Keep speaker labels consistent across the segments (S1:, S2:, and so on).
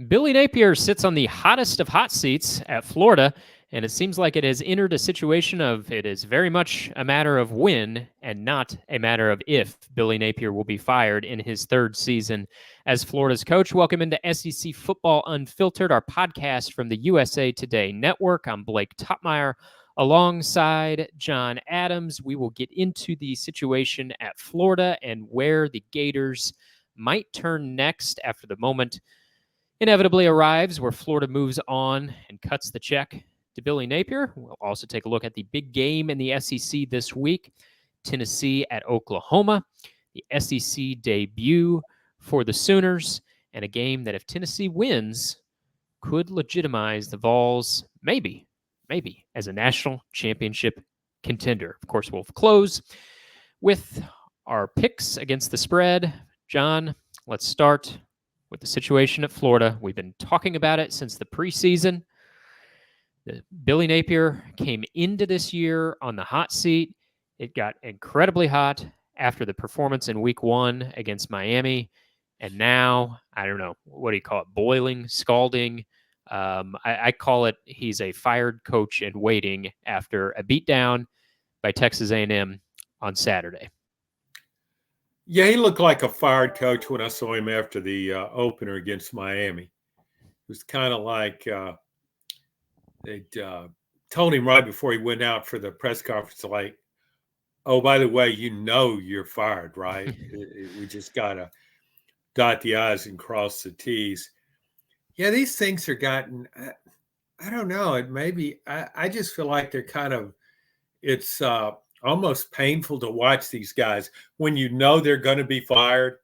S1: Billy Napier sits on the hottest of hot seats at Florida, and it seems like it has entered a situation of it is very much a matter of when and not a matter of if Billy Napier will be fired in his third season as Florida's coach. Welcome into SEC Football Unfiltered, our podcast from the USA Today Network. I'm Blake Toppmeyer alongside John Adams. We will get into the situation at Florida and where the Gators might turn next after the moment inevitably arrives where Florida moves on and cuts the check to Billy Napier. We'll also take a look at the big game in the SEC this week, Tennessee at Oklahoma, the SEC debut for the Sooners, and a game that if Tennessee wins could legitimize the Vols, maybe, as a national championship contender. Of course, we'll close with our picks against the spread. John, let's start with the situation at Florida. We've been talking about it since the preseason. Billy Napier came into this year on the hot seat. It got incredibly hot after the performance in week 1 against Miami. And now, I don't know, what do you call it? Boiling, scalding. I call it he's a fired coach in waiting after a beatdown by Texas A&M on Saturday.
S2: Yeah, he looked like a fired coach when I saw him after the opener against Miami. It was kind of like they told him right before he went out for the press conference, like, oh, by the way, you're fired, right? We just got to dot the I's and cross the T's. Yeah, these things are gotten, I don't know, I just feel like they're kind of, it's almost painful to watch these guys when you know they're going to be fired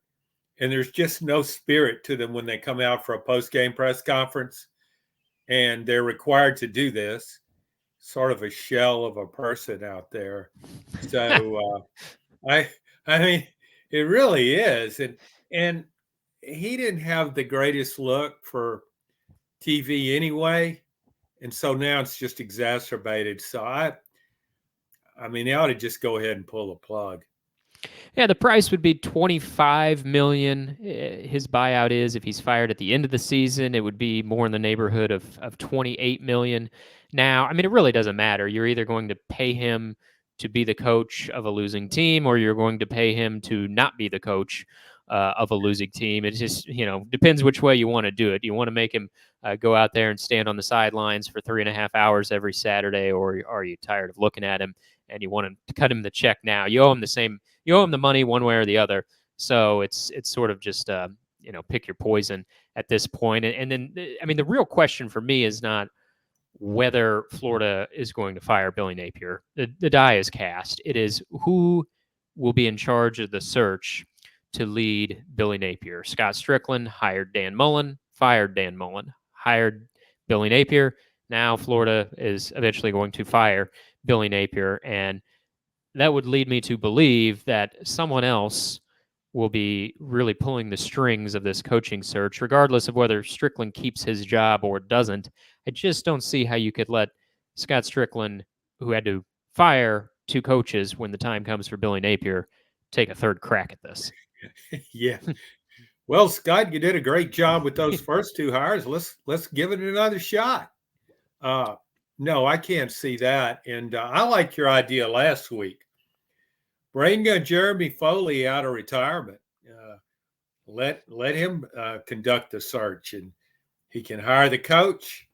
S2: and there's just no spirit to them when they come out for a post-game press conference and they're required to do this, sort of a shell of a person out there. So I mean, it really is. And he didn't have the greatest look for TV anyway. And so now it's just exacerbated. So I mean, they ought to just go ahead and pull the plug.
S1: Yeah, the price would be $25 million. His buyout is, if he's fired at the end of the season, it would be more in the neighborhood of $28 million. Now, I mean, it really doesn't matter. You're either going to pay him to be the coach of a losing team, or you're going to pay him to not be the coach of a losing team. It just, depends which way you want to do it. You want to make him go out there and stand on the sidelines for 3.5 hours every Saturday, or are you tired of looking at him and you want him to cut him the check now? You owe him the money one way or the other. So it's sort of just, pick your poison at this point. And then, I mean, the real question for me is not whether Florida is going to fire Billy Napier. The die is cast. It is who will be in charge of the search to lead Billy Napier. Scott Strickland hired Dan Mullen, fired Dan Mullen, hired Billy Napier. Now Florida is eventually going to fire Billy Napier, and that would lead me to believe that someone else will be really pulling the strings of this coaching search, regardless of whether Strickland keeps his job or doesn't. I just don't see how you could let Scott Strickland, who had to fire 2 coaches when the time comes for Billy Napier, take a third crack at this.
S2: Yeah. Well, Scott, you did a great job with those first 2 hires. Let's give it another shot. No, I can't see that. And I like your idea last week. Bring Jeremy Foley out of retirement. Let him conduct the search, and he can hire the coach,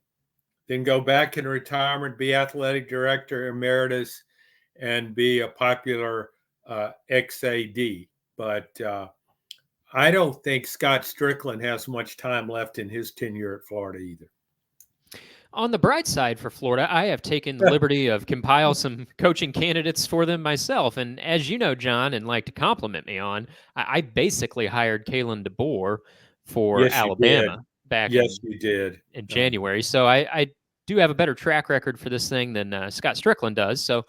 S2: then go back in retirement, be athletic director emeritus, and be a popular XAD. But I don't think Scott Strickland has much time left in his tenure at Florida either.
S1: On the bright side for Florida, I have taken the liberty of compile some coaching candidates for them myself. And as you know, John, and like to compliment me on, I basically hired Kalen DeBoer for Alabama back in January. So I do have a better track record for this thing than Scott Strickland does. So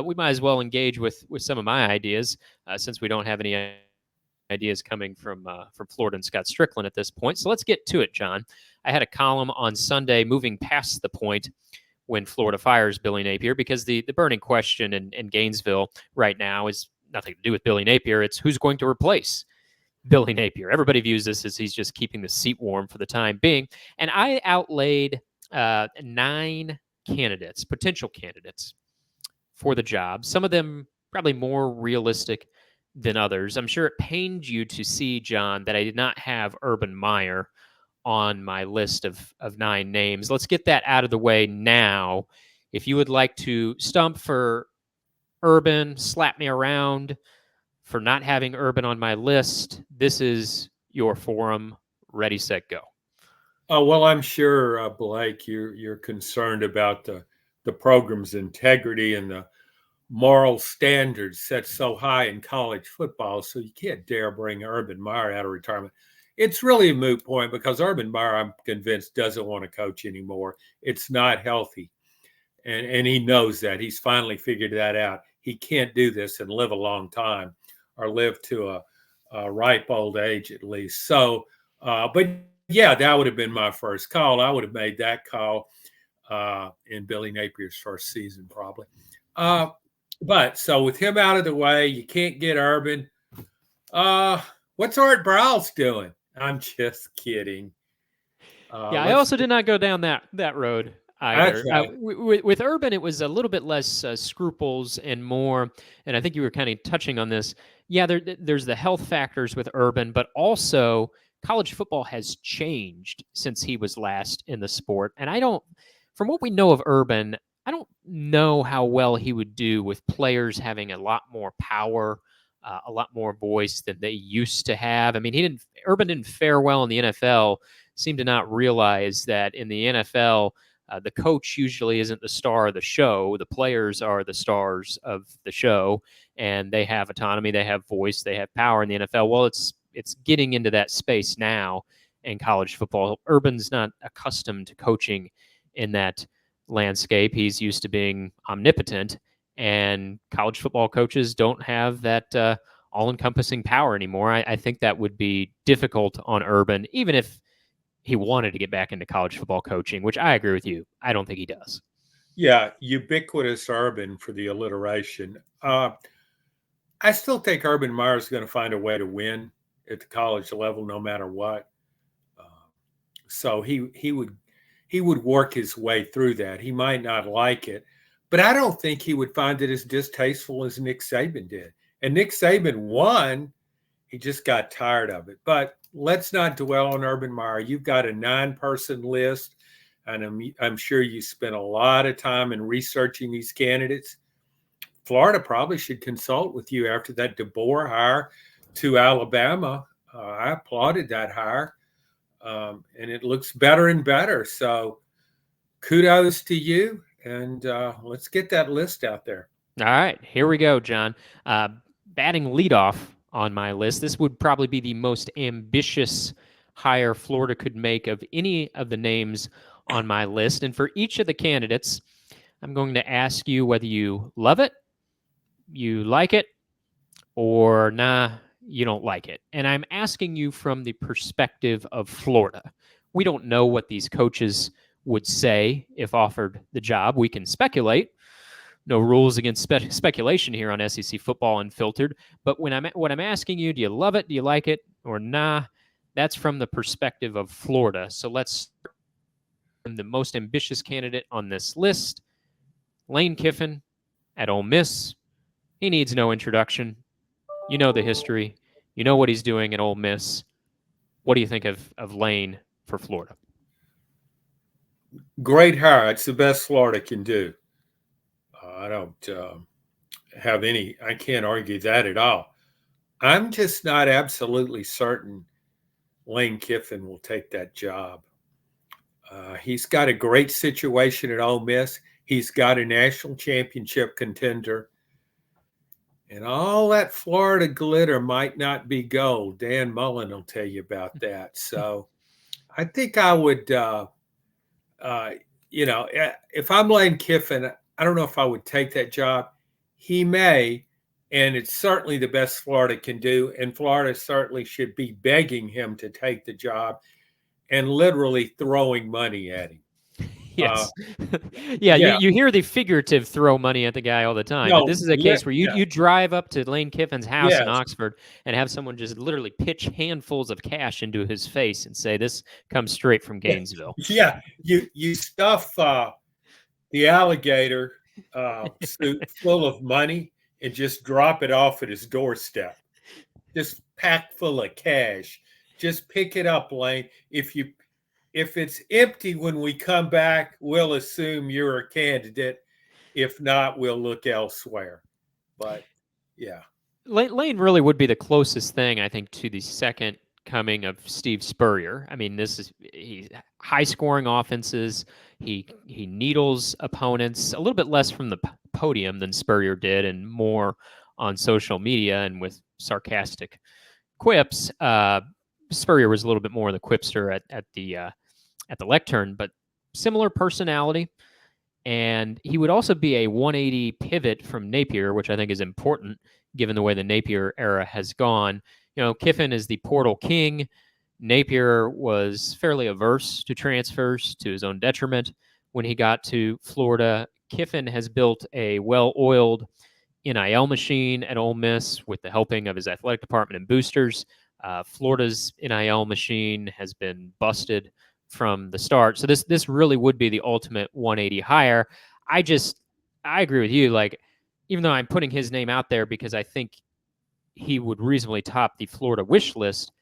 S1: we might as well engage with some of my ideas since we don't have any ideas coming from Florida and Scott Strickland at this point. So let's get to it, John. I had a column on Sunday moving past the point when Florida fires Billy Napier, because the burning question in Gainesville right now is nothing to do with Billy Napier. It's who's going to replace Billy Napier. Everybody views this as he's just keeping the seat warm for the time being. And I outlaid 9 candidates, potential candidates for the job. Some of them probably more realistic than others. I'm sure it pained you to see, John, that I did not have Urban Meyer on my list of 9 names. Let's get that out of the way now. If you would like to stump for Urban, slap me around for not having Urban on my list, this is your forum. Ready, set, go.
S2: Oh well, I'm sure, Blake, you're concerned about the program's integrity and the moral standards set so high in college football, so you can't dare bring Urban Meyer out of retirement. It's really a moot point because Urban Meyer, I'm convinced, doesn't want to coach anymore. It's not healthy. And he knows that. He's finally figured that out. He can't do this and live a long time or live to a ripe old age at least. So, but yeah, that would have been my first call. I would have made that call in Billy Napier's first season probably. But so with him out of the way, you can't get Urban. What's Art Briles doing? I'm just kidding.
S1: Yeah, I also did not go down that road either.
S2: Right.
S1: With Urban, it was a little bit less scruples and more, and I think you were kind of touching on this. Yeah, there's the health factors with Urban, but also college football has changed since he was last in the sport. And from what we know of Urban, I don't know how well he would do with players having a lot more power, a lot more voice than they used to have. I mean, Urban didn't fare well in the NFL. Seemed to not realize that in the NFL, the coach usually isn't the star of the show. The players are the stars of the show, and they have autonomy, they have voice, they have power in the NFL. Well, it's getting into that space now in college football. Urban's not accustomed to coaching in that landscape. He's used to being omnipotent, and college football coaches don't have that all-encompassing power anymore. I think that would be difficult on Urban, even if he wanted to get back into college football coaching, which I agree with you. I don't think he does.
S2: Yeah, ubiquitous Urban for the alliteration. I still think Urban Meyer is going to find a way to win at the college level, no matter what. So he would work his way through that. He might not like it, but I don't think he would find it as distasteful as Nick Saban did. And Nick Saban won. He just got tired of it. But let's not dwell on Urban Meyer. You've got a 9-person list, and I'm sure you spent a lot of time in researching these candidates. Florida probably should consult with you after that DeBoer hire to Alabama. I applauded that hire, and it looks better and better. So kudos to you, and let's get that list out there.
S1: All right, here we go, John. Batting leadoff on my list. This would probably be the most ambitious hire Florida could make of any of the names on my list. And for each of the candidates, I'm going to ask you whether you love it, you like it, or nah, you don't like it. And I'm asking you from the perspective of Florida. We don't know what these coaches would say if offered the job. We can speculate. No rules against speculation here on SEC Football Unfiltered. But what I'm asking you, do you love it? Do you like it? Or nah? That's from the perspective of Florida. So let's start with the most ambitious candidate on this list, Lane Kiffin at Ole Miss. He needs no introduction. You know the history. You know what he's doing at Ole Miss. What do you think of Lane for Florida?
S2: Great hire. It's the best Florida can do. I don't have any, I can't argue that at all. I'm just not absolutely certain Lane Kiffin will take that job. He's got a great situation at Ole Miss. He's got a national championship contender. And all that Florida glitter might not be gold. Dan Mullen will tell you about that. So I think I would, if I'm Lane Kiffin, I don't know if I would take that job. He may, and it's certainly the best Florida can do. And Florida certainly should be begging him to take the job and literally throwing money at him.
S1: Yes. Yeah,
S2: Yeah,
S1: you hear the figurative throw money at the guy all the time, but
S2: no,
S1: this is a case where you drive up to Lane Kiffin's house in
S2: yes,
S1: Oxford and have someone just literally pitch handfuls of cash into his face and say, "This comes straight from Gainesville."
S2: yeah. You stuff the alligator suit full of money and just drop it off at his doorstep. Just packed full of cash. Just pick it up, Lane. If it's empty when we come back, we'll assume you're a candidate. If not, we'll look elsewhere. But yeah,
S1: Lane really would be the closest thing, I think, to the second coming of Steve Spurrier. I mean, he's high scoring offenses. He needles opponents a little bit less from the podium than Spurrier did, and more on social media and with sarcastic quips. Spurrier was a little bit more the quipster at the lectern, but similar personality. And he would also be a 180 pivot from Napier, which I think is important given the way the Napier era has gone. Kiffin is the portal king. Napier was fairly averse to transfers to his own detriment when he got to Florida. Kiffin has built a well-oiled NIL machine at Ole Miss with the helping of his athletic department and boosters. Florida's NIL machine has been busted from the start. So this really would be the ultimate 180 hire. I agree with you. Like, even though I'm putting his name out there because I think he would reasonably top the Florida wish list,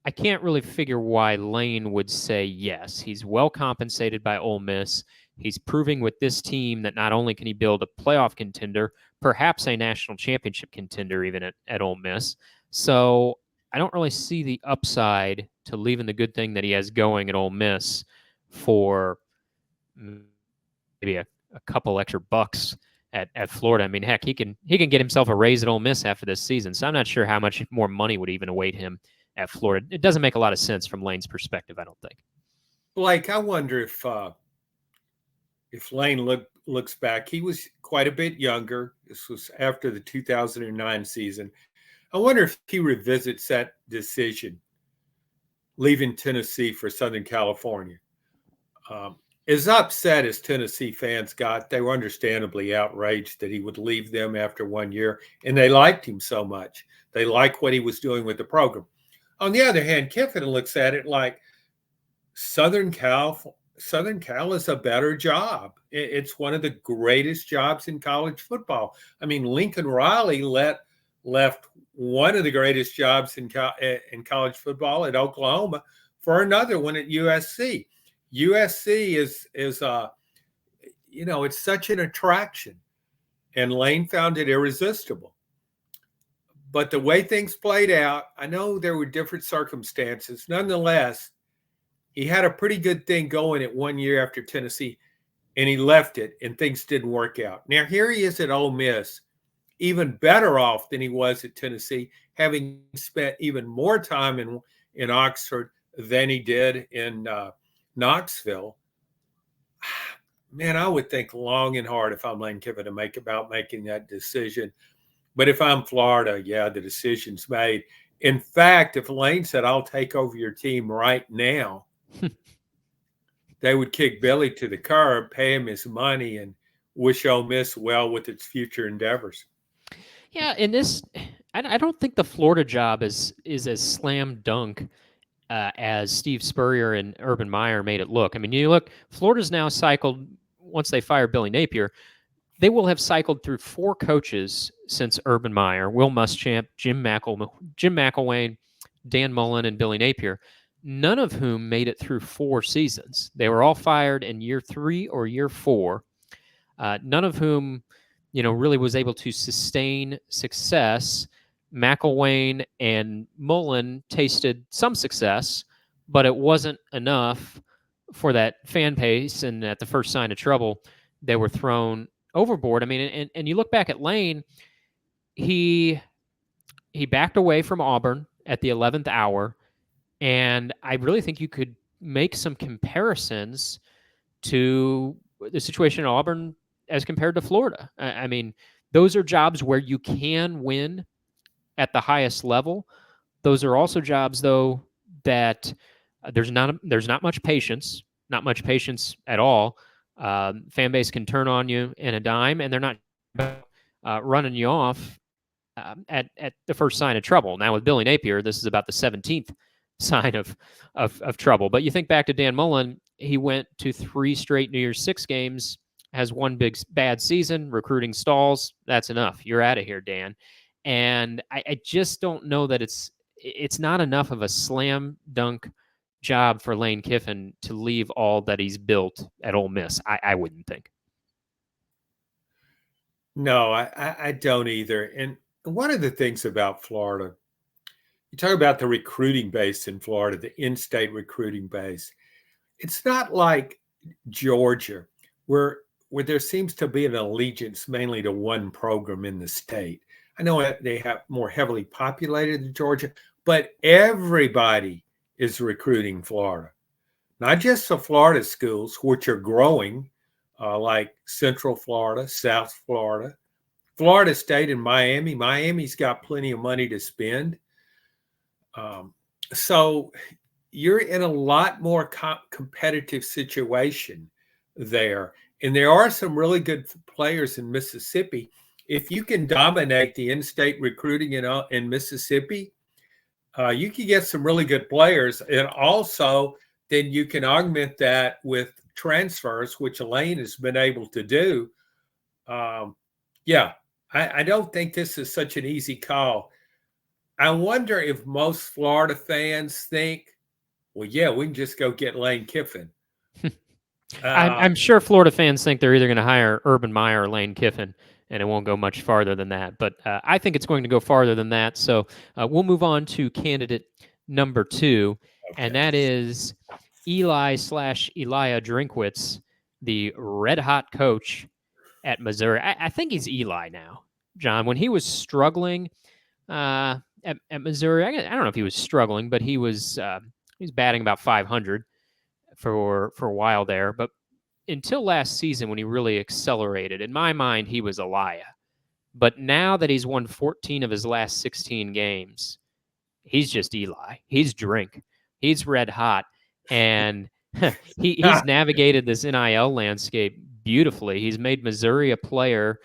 S1: I can't really figure why Lane would say yes. He's well compensated by Ole Miss. He's proving with this team that not only can he build a playoff contender, perhaps a national championship contender even at Ole Miss. So I don't really see the upside to leaving the good thing that he has going at Ole Miss for maybe a couple extra bucks at Florida. I mean, heck, he can get himself a raise at Ole Miss after this season. So I'm not sure how much more money would even await him at Florida. It doesn't make a lot of sense from Lane's perspective, I don't think.
S2: Blake, I wonder if Lane looks back, he was quite a bit younger. This was after the 2009 season. I wonder if he revisits that decision, leaving Tennessee for Southern California. As upset as Tennessee fans got, they were understandably outraged that he would leave them after 1 year, and they liked him so much. They liked what he was doing with the program. On the other hand, Kiffin looks at it like Southern Cal is a better job. It's one of the greatest jobs in college football. I mean, Lincoln Riley left one of the greatest jobs in college football at Oklahoma for another one at USC. USC is it's such an attraction, and Lane found it irresistible. But the way things played out, I know there were different circumstances. Nonetheless, he had a pretty good thing going at 1 year after Tennessee, and he left it, and things didn't work out. Now, here he is at Ole Miss, even better off than he was at Tennessee, having spent even more time in Oxford than he did in Knoxville. Man, I would think long and hard if I'm Lane Kiffin about making that decision. But if I'm Florida, yeah, the decision's made. In fact, if Lane said, I'll take over your team right now, they would kick Billy to the curb, pay him his money, and wish Ole Miss well with its future endeavors.
S1: Yeah, in this, I don't think the Florida job is as slam dunk as Steve Spurrier and Urban Meyer made it look. I mean, you look, Florida's now cycled, once they fire Billy Napier, they will have cycled through 4 coaches since Urban Meyer: Will Muschamp, Jim McElwain, Dan Mullen, and Billy Napier, none of whom made it through 4 seasons. They were all fired in year 3 or year 4. None of whom, really was able to sustain success. McElwain and Mullen tasted some success, but it wasn't enough for that fan base, and at the first sign of trouble, they were thrown overboard. I mean, and you look back at Lane, he backed away from Auburn at the 11th hour, and I really think you could make some comparisons to the situation in Auburn as compared to Florida. I mean, those are jobs where you can win at the highest level. Those are also jobs, though, that there's not much patience. not much patience at all. Fan base can turn on you in a dime, and they're not running you off at the first sign of trouble. Now with Billy Napier, this is about the 17th sign of trouble. But you think back to Dan Mullen, he went to 3 straight New Year's Six games, has one big bad season, recruiting stalls. That's enough. You're out of here, Dan. And I just don't know that it's not enough of a slam dunk job for Lane Kiffin to leave all that he's built at Ole Miss. I wouldn't think.
S2: No, I don't either. And one of the things about Florida, you talk about the recruiting base in Florida, the in-state recruiting base. It's not like Georgia, where there seems to be an allegiance mainly to one program in the state. I know they have more heavily populated than Georgia, but everybody is recruiting Florida. Not just the Florida schools, which are growing, like Central Florida, South Florida, Florida State, and Miami. Miami's got plenty of money to spend. So you're in a lot more competitive situation there. And there are some really good players in Mississippi. If you can dominate the in-state recruiting in Mississippi, you can get some really good players. And also, then you can augment that with transfers, which Lane has been able to do. I don't think this is such an easy call. I wonder if most Florida fans think, well, yeah, we can just go get Lane Kiffin.
S1: I'm sure Florida fans think they're either going to hire Urban Meyer or Lane Kiffin, and it won't go much farther than that. But I think it's going to go farther than that. So we'll move on to candidate number 2, and that is Eli/Elijah Drinkwitz, the red-hot coach at Missouri. I think he's Eli now, John. When he was struggling at Missouri, I don't know if he was struggling, but he was batting about 500 for a while there. But until last season, when he really accelerated, in my mind, he was Elijah. But now that he's won 14 of his last 16 games, he's just Eli. He's Drink. He's red hot. And he's navigated this NIL landscape beautifully. He's made Missouri a player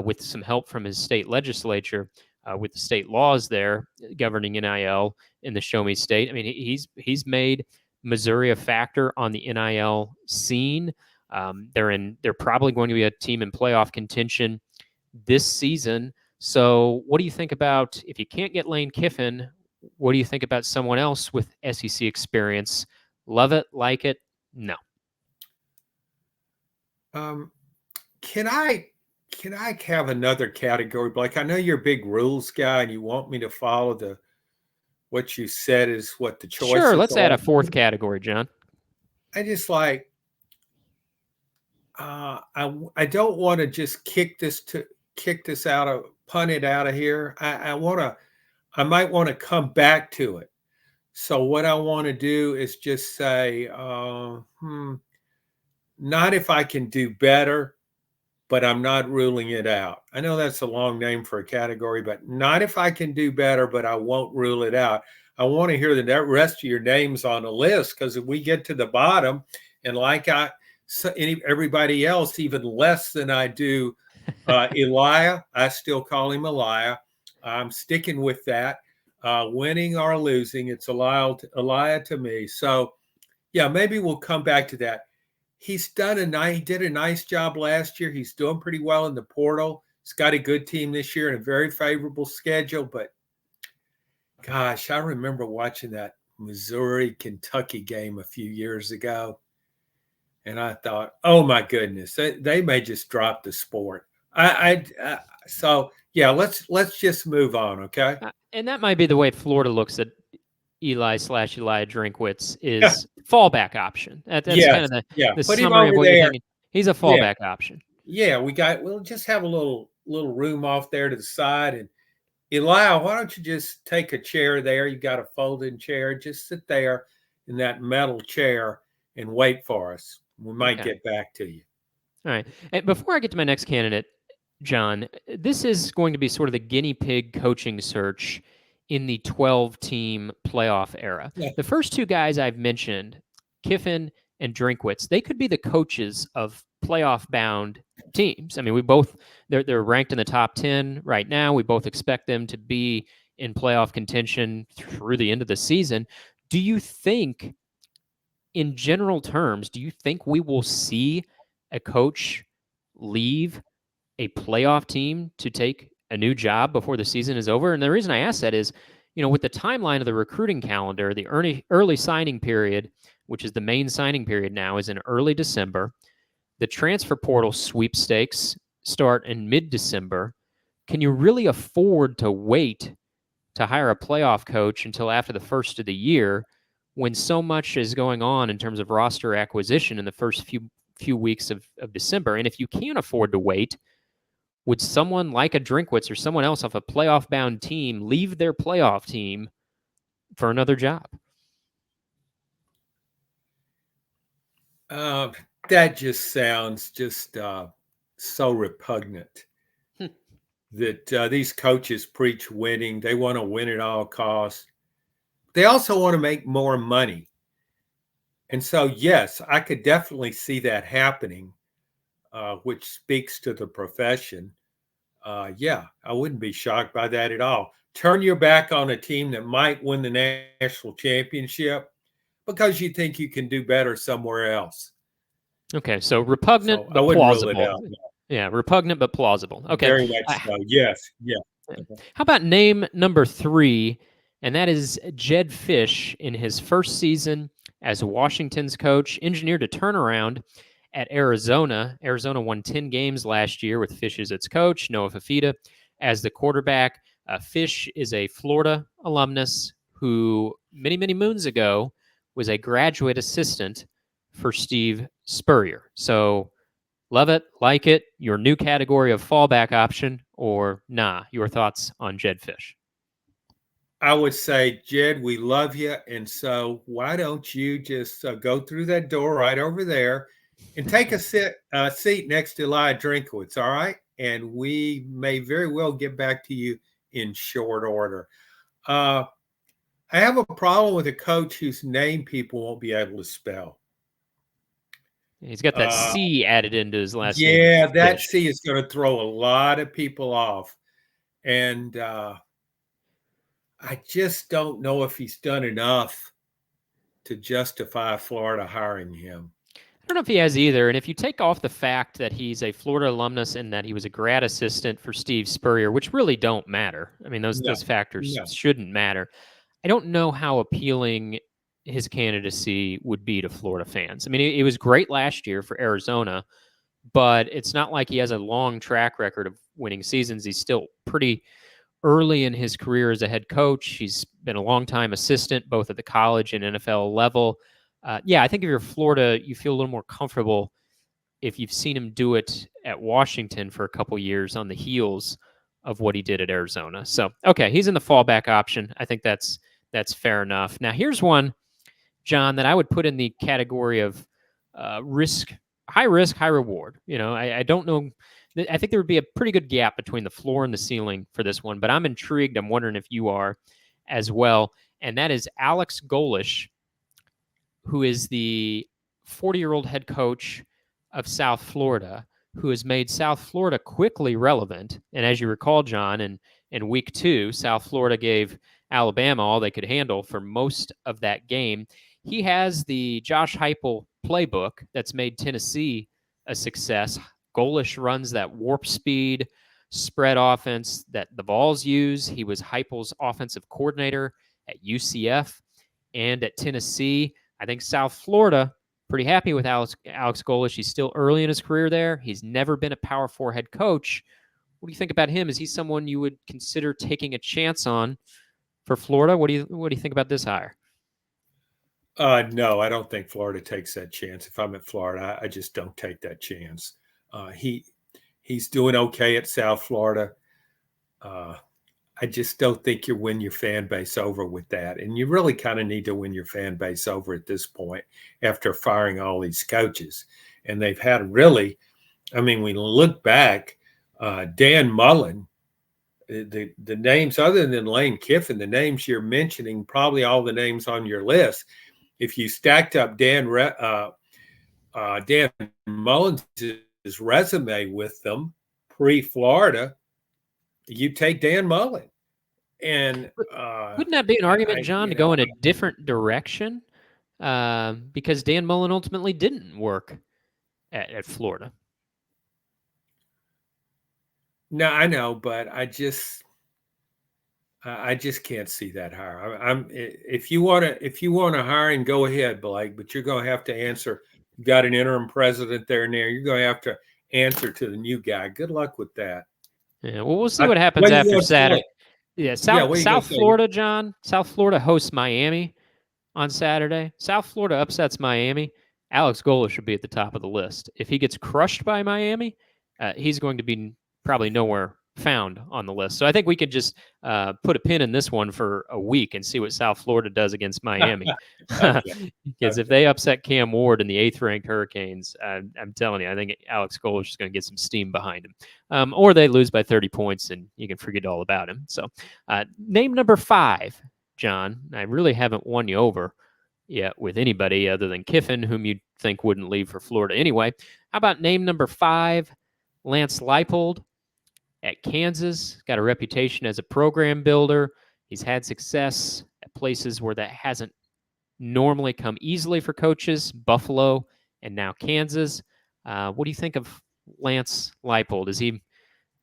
S1: with some help from his state legislature, with the state laws there governing NIL in the Show Me State. I mean, he's made Missouri a factor on the NIL scene. They're probably going to be a team in playoff contention this season. So what do you think about, if you can't get Lane Kiffin, what do you think about someone else with SEC experience? Love it, like it? No.
S2: Can I have another category, Blake? I know you're a big rules guy and you want me to follow what you said is what the choice is.
S1: Sure, let's add a 4th category, John.
S2: I just like I don't want to just punt it out of here. I might want to come back to it. So what I want to do is just say, not if I can do better, but I'm not ruling it out. I know that's a long name for a category, but not if I can do better, but I won't rule it out. I want to hear the rest of your names on the list, because if we get to the bottom, and like everybody else, even less than I do Elijah, I still call him Elijah. I'm sticking with that. Winning or losing, it's Elijah to me. So, yeah, maybe we'll come back to that. He did a nice job last year. He's doing pretty well in the portal. He's got a good team this year and a very favorable schedule. But, gosh, I remember watching that Missouri-Kentucky game a few years ago. And I thought, oh, my goodness, they may just drop the sport. So, yeah, let's just move on, okay?
S1: And that might be the way Florida looks at Eli/Elijah Drinkwitz is fallback option. That's kind of the summary of what you're thinking. He's a fallback option.
S2: Yeah, we'll just have a little room off there to the side. And Eli, why don't you just take a chair there? You got a folding chair. Just sit there in that metal chair and wait for us. We might get back to you.
S1: All right. And before I get to my next candidate, John, this is going to be sort of the guinea pig coaching search in the 12-team playoff era. Yeah. The first 2 guys I've mentioned, Kiffin and Drinkwitz, they could be the coaches of playoff-bound teams. I mean, they're ranked in the top 10 right now. We both expect them to be in playoff contention through the end of the season. Do you think, in general terms, do you think we will see a coach leave a playoff team to take a new job before the season is over? And the reason I ask that is, with the timeline of the recruiting calendar, the early signing period, which is the main signing period now, is in early December. The transfer portal sweepstakes start in mid-December. Can you really afford to wait to hire a playoff coach until after the first of the year, when so much is going on in terms of roster acquisition in the first few weeks of December? And if you can't afford to wait, would someone like a Drinkwitz or someone else off a playoff-bound team leave their playoff team for another job?
S2: That just sounds just so repugnant. That these coaches preach winning. They want to win at all costs. They also want to make more money. And so, yes, I could definitely see that happening, which speaks to the profession. Yeah, I wouldn't be shocked by that at all. Turn your back on a team that might win the national championship because you think you can do better somewhere else.
S1: Okay, so repugnant but plausible. Yeah, repugnant but plausible. Okay.
S2: Very much so. Yes. Yeah.
S1: How about name number 3, and that is Jedd Fisch in his first season as Washington's coach, engineered a turnaround at Arizona. Arizona won 10 games last year with Fisch as its coach, Noah Fifita as the quarterback. Fisch is a Florida alumnus who many, many moons ago was a graduate assistant for Steve Spurrier. So love it, like it, your new category of fallback option, or nah? Your thoughts on Jedd Fisch?
S2: I would say, Jed, we love you. And so why don't you just go through that door right over there and take a seat next to Elijah Drinkwitz, all right? And we may very well get back to you in short order. I have a problem with a coach whose name people won't be able to spell.
S1: He's got that C added into his last name.
S2: Yeah, that C is going to throw a lot of people off. And I just don't know if he's done enough to justify Florida hiring him.
S1: I don't know if he has either. And if you take off the fact that he's a Florida alumnus and that he was a grad assistant for Steve Spurrier, which really don't matter. I mean, those factors shouldn't matter. I don't know how appealing his candidacy would be to Florida fans. I mean, it was great last year for Arizona, but it's not like he has a long track record of winning seasons. He's still pretty early in his career as a head coach. He's been a long-time assistant, both at the college and NFL level. I think if you're Florida, you feel a little more comfortable if you've seen him do it at Washington for a couple years on the heels of what he did at Arizona. So, okay, he's in the fallback option. I think that's fair enough. Now, here's one, John, that I would put in the category of high risk, high reward. I don't know. I think there would be a pretty good gap between the floor and the ceiling for this one, but I'm intrigued. I'm wondering if you are as well. And that is Alex Golesh, who is the 40-year-old head coach of South Florida, who has made South Florida quickly relevant. And as you recall, John, in week 2, South Florida gave Alabama all they could handle for most of that game. He has the Josh Heupel playbook that's made Tennessee a success. Golesh runs that warp speed spread offense that the Vols use. He was Heupel's offensive coordinator at UCF and at Tennessee. I think South Florida, pretty happy with Alex Golesh. He's still early in his career there. He's never been a Power 4 head coach. What do you think about him? Is he someone you would consider taking a chance on for Florida? What do you think about this hire?
S2: No, I don't think Florida takes that chance. If I'm at Florida, I just don't take that chance. He's doing okay at South Florida. I just don't think you win your fan base over with that. And you really kind of need to win your fan base over at this point after firing all these coaches. And they've had really, when you look back, Dan Mullen, the names other than Lane Kiffin, the names you're mentioning, probably all the names on your list, if you stacked up Dan Dan Mullins' resume with them pre-Florida, you take Dan Mullen. And
S1: wouldn't that be an argument, John, to go in a different direction? Because Dan Mullen ultimately didn't work at Florida.
S2: No, I know, but I just can't see that hire. If you want to hire and go ahead, Blake, but you're going to have to answer. You got an interim president there and there. You're going to have to answer to the new guy. Good luck with that.
S1: Yeah, well, we'll see what happens after Saturday.
S2: Yeah,
S1: South Florida, John. South Florida hosts Miami on Saturday. South Florida upsets Miami. Alex Golesh should be at the top of the list. If he gets crushed by Miami, he's going to be probably nowhere found on the list. So I think we could just put a pin in this one for a week and see what South Florida does against Miami. Because if they upset Cam Ward and the 8th-ranked Hurricanes, I'm telling you, I think Alex Golesh is going to get some steam behind him. Or they lose by 30 points and you can forget all about him. So name number 5, John. I really haven't won you over yet with anybody other than Kiffin, whom you'd think wouldn't leave for Florida anyway. How about name number 5, Lance Leipold at Kansas? Got a reputation as a program builder. He's had success at places where that hasn't normally come easily for coaches, Buffalo and now Kansas. What do you think of Lance Leipold? Is he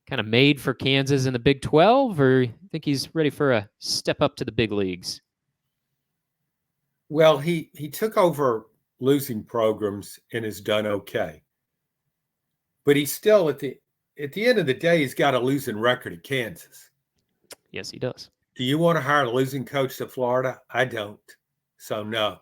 S1: kind of made for Kansas in the Big 12, or you think he's ready for a step up to the big leagues?
S2: Well, he took over losing programs and has done okay. But he's still at the end of the day, he's got a losing record at Kansas.
S1: Yes, he does.
S2: Do you want to hire a losing coach to Florida? I don't. So no.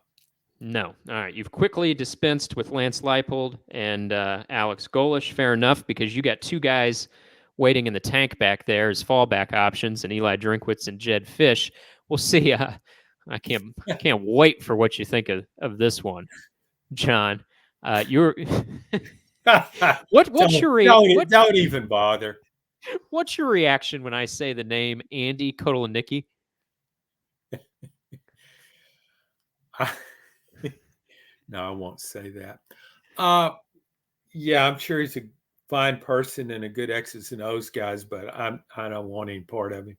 S1: No. All right. You've quickly dispensed with Lance Leipold and Alex Golesh. Fair enough, because you got 2 guys waiting in the tank back there as fallback options, and Eli Drinkwitz and Jed Fish. We'll see. I can't wait for what you think of this one, John. You're what's your
S2: don't even bother.
S1: What's your reaction when I say the name Andy Kotelnicki?
S2: No, I won't say that. Yeah, I'm sure he's a fine person and a good X's and O's guys, but I don't want any part of him.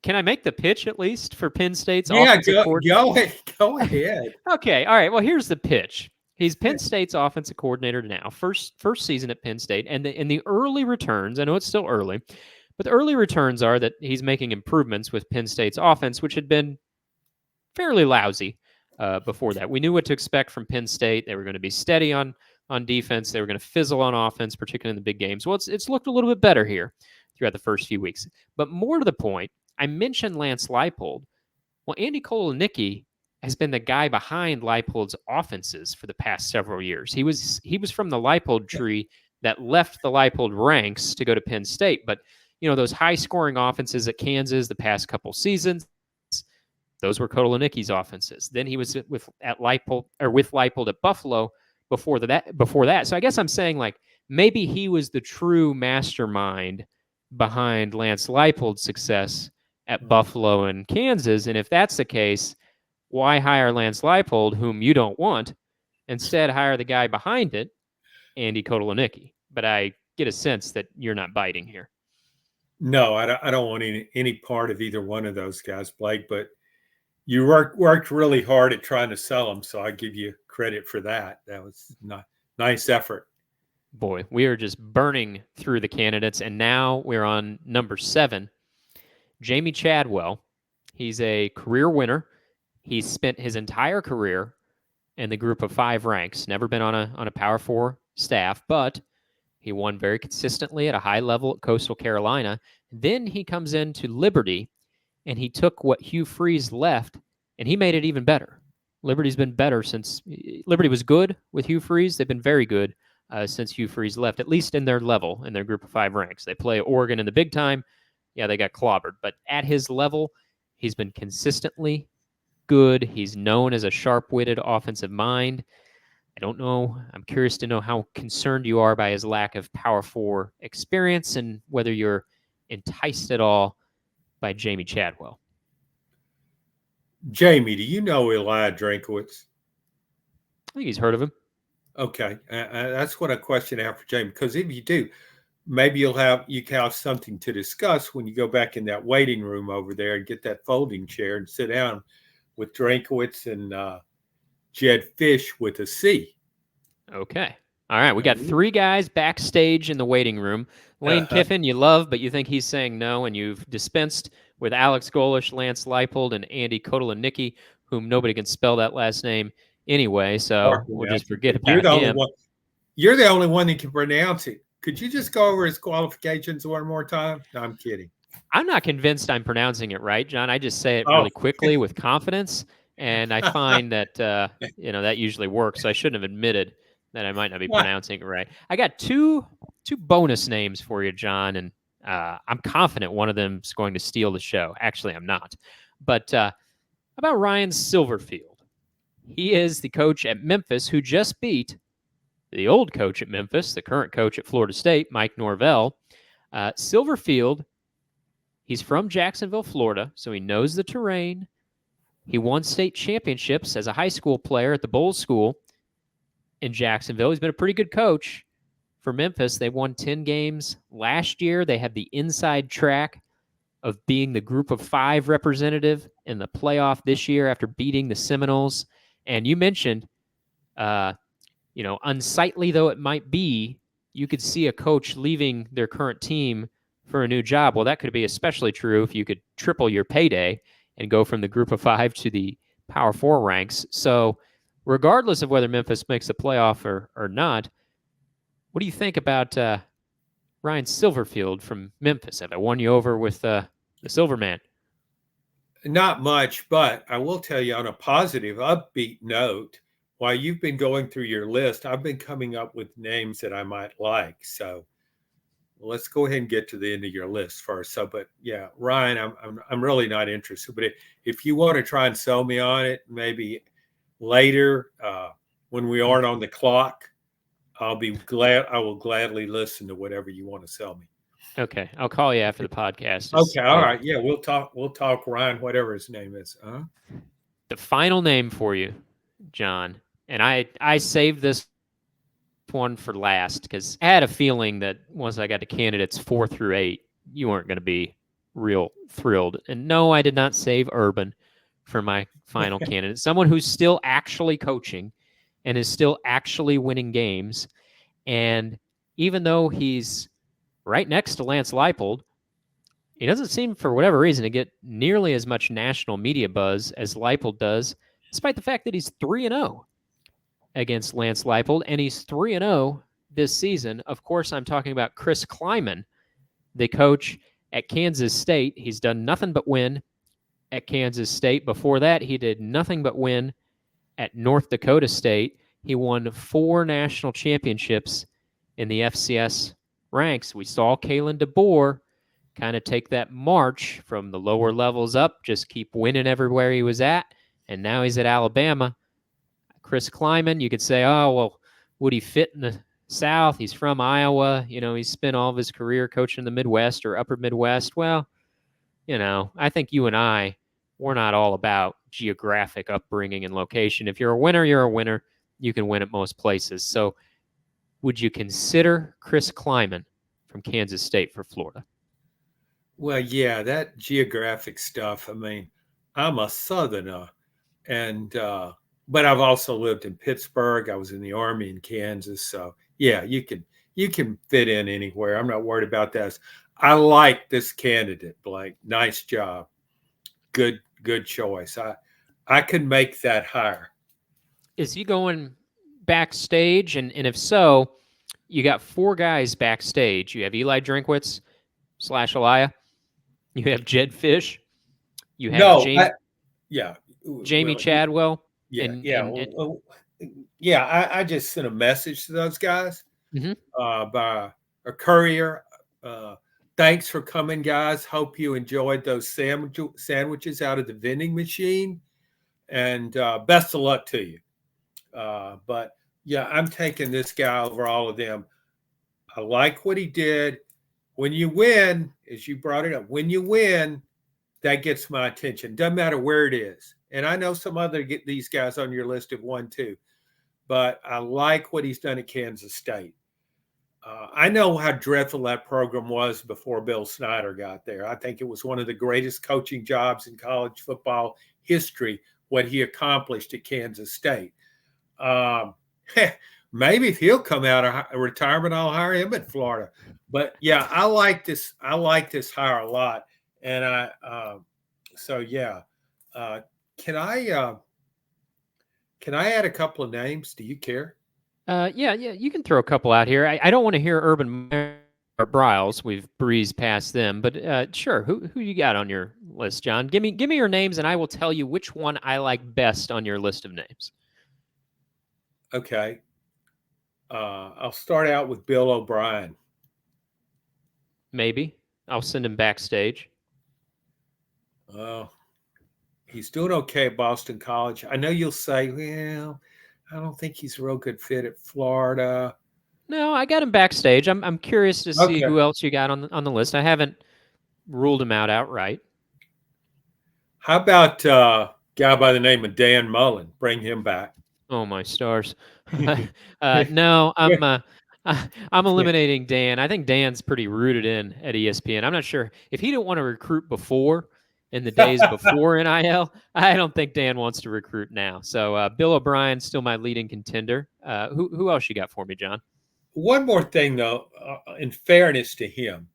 S1: Can I make the pitch at least for Penn State's
S2: offensive
S1: coordinator?
S2: Go ahead.
S1: Okay, all right. Well, here's the pitch. He's Penn State's offensive coordinator now, first season at Penn State, and the early returns. I know it's still early, but the early returns are that he's making improvements with Penn State's offense, which had been fairly lousy before that. We knew what to expect from Penn State. They were going to be steady on defense. They were going to fizzle on offense, particularly in the big games. Well, it's looked a little bit better here throughout the first few weeks. But more to the point, I mentioned Lance Leipold. Well, Andy Kotelnicki has been the guy behind Leipold's offenses for the past several years. He was from the Leipold tree that left the Leipold ranks to go to Penn State. But, those high-scoring offenses at Kansas the past couple seasons, those were Kotelnicki's offenses. Then he was with Leipold at Buffalo before that. So I guess I'm saying, like, maybe he was the true mastermind behind Lance Leipold's success at Buffalo and Kansas. And if that's the case, why hire Lance Leipold, whom you don't want? Instead, hire the guy behind it, Andy Kotelnicki. But I get a sense that you're not biting here.
S2: No, I don't want any part of either one of those guys, Blake. But you worked really hard at trying to sell them, so I give you credit for that. That was nice effort.
S1: Boy, we are just burning through the candidates, and now we're on number 7, Jamie Chadwell. He's a career winner. He's spent his entire career in the group of 5 ranks, never been on a Power 4 staff, but he won very consistently at a high level at Coastal Carolina. Then he comes into Liberty, and he took what Hugh Freeze left, and he made it even better. Liberty's been better since Liberty was good with Hugh Freeze. They've been very good since Hugh Freeze left, at least in their level, in their group of 5 ranks. They play Oregon in the big time. Yeah, they got clobbered. But at his level, he's been consistently good. He's known as a sharp-witted offensive mind. I don't know. I'm curious to know how concerned you are by his lack of Power 4 experience and whether you're enticed at all by Jamie Chadwell.
S2: Jamie, do you know Eli Drinkwitz?
S1: I think he's heard of him.
S2: Okay, that's what a question I have for Jamie. Because if you do, maybe you can have something to discuss when you go back in that waiting room over there and get that folding chair and sit down with Drinkowitz and Jed Fish with a C.
S1: Okay. All right. We got three guys backstage in the waiting room. Lane Kiffin, you love, but you think he's saying no, and you've dispensed with Alex Golish, Lance Leipold, and Andy Kotelnicki, whom nobody can spell that last name anyway, so we'll just forget
S2: You're
S1: about
S2: the only
S1: him.
S2: one. You're the only one that can pronounce it. Could you just go over his qualifications one more time? No, I'm kidding.
S1: I'm not convinced I'm pronouncing it right, John. I just say it really quickly with confidence, and I find that that usually works. So I shouldn't have admitted that I might not be pronouncing it right. I got two bonus names for you, John, and I'm confident one of them is going to steal the show. Actually, I'm not. But about Ryan Silverfield. He is the coach at Memphis who just beat the old coach at Memphis, the current coach at Florida State, Mike Norvell. Silverfield, he's from Jacksonville, Florida, so he knows the terrain. He won state championships as a high school player at the Bolles School in Jacksonville. He's been a pretty good coach for Memphis. They won 10 games last year. They had the inside track of being the group of 5 representative in the playoff this year after beating the Seminoles. And you mentioned, unsightly though it might be, you could see a coach leaving their current team for a new job. Well, that could be especially true if you could triple your payday and go from the group of 5 to the Power 4 ranks. So regardless of whether Memphis makes the playoff or not, what do you think about Ryan Silverfield from Memphis? Have I won you over with the Silverman?
S2: Not much, but I will tell you on a positive, upbeat note, while you've been going through your list, I've been coming up with names that I might like. So let's go ahead and get to the end of your list first. So, but yeah, Ryan, I'm really not interested. But if you want to try and sell me on it, maybe later when we aren't on the clock, I will gladly listen to whatever you want to sell me.
S1: Okay, I'll call you after the podcast.
S2: Okay, all right. Yeah, we'll talk Ryan, whatever his name is.
S1: The final name for you, John, and I saved this one for last because I had a feeling that once I got to candidates 4 through 8, you weren't going to be real thrilled. And no, I did not save Urban for my final candidate. Someone who's still actually coaching and is still actually winning games. And even though he's right next to Lance Leipold, he doesn't seem, for whatever reason, to get nearly as much national media buzz as Leipold does, despite the fact that he's 3-0 against Lance Leipold, and he's 3-0 this season. Of course, I'm talking about Chris Kleiman, the coach at Kansas State. He's done nothing but win at Kansas State. Before that, he did nothing but win at North Dakota State. He won 4 national championships in the FCS ranks. We saw Kalen DeBoer kind of take that march from the lower levels up, just keep winning everywhere he was at, and now he's at Alabama. Chris Kleiman, you could say, oh, well, would he fit in the South? He's from Iowa. He's spent all of his career coaching the Midwest or Upper Midwest. Well, I think you and I, we're not all about geographic upbringing and location. If you're a winner, you're a winner. You can win at most places. So would you consider Chris Kleiman from Kansas State for Florida?
S2: Well, yeah, that geographic stuff. I mean, I'm a Southerner, and but I've also lived in Pittsburgh. I was in the Army in Kansas, so yeah, you can fit in anywhere. I'm not worried about that. I like this candidate, Blake. Nice job. Good choice. I can make that hire.
S1: Is he going backstage? And if so, you got 4 guys backstage. You have Eli Drinkwitz / Elia. You have Jed Fish. You have Jamie Chadwell.
S2: I just sent a message to those guys by a courier. Thanks for coming, guys. Hope you enjoyed those sandwiches out of the vending machine, and best of luck to you. But yeah, I'm taking this guy over all of them. I like what he did. When you win, as you brought it up, when you win, that gets my attention. Doesn't matter where it is. And I know some other get these guys on your list have won too. but I like what he's done at Kansas State. I know how dreadful that program was before Bill Snyder got there. I think it was one of the greatest coaching jobs in college football history, what he accomplished at Kansas State. Maybe if he'll come out of retirement, I'll hire him at Florida. But yeah, I like this. I like this hire a lot, and so yeah. Can I add a couple of names? Do you care?
S1: Yeah, you can throw a couple out here. I don't want to hear Urban Meyer or Bryles. We've breezed past them, but sure. Who you got on your list, John? Give me your names, and I will tell you which one I like best on your list of names.
S2: Okay. I'll start out with Bill O'Brien.
S1: Maybe I'll send him backstage.
S2: Well, he's doing okay at Boston College. I know you'll say, well, I don't think he's a real good fit at Florida.
S1: No, I got him backstage. I'm curious to see
S2: Okay.
S1: who else you got on the list. I haven't ruled him out outright.
S2: How about a guy by the name of Dan Mullen? Bring him back.
S1: Oh my stars! No, I'm eliminating Dan. I think Dan's pretty rooted in at ESPN. I'm not sure if he didn't want to recruit before in the days before NIL. I don't think Dan wants to recruit now. So Bill O'Brien's still my leading contender. Who else you got for me, John?
S2: One more thing, though, in fairness to him,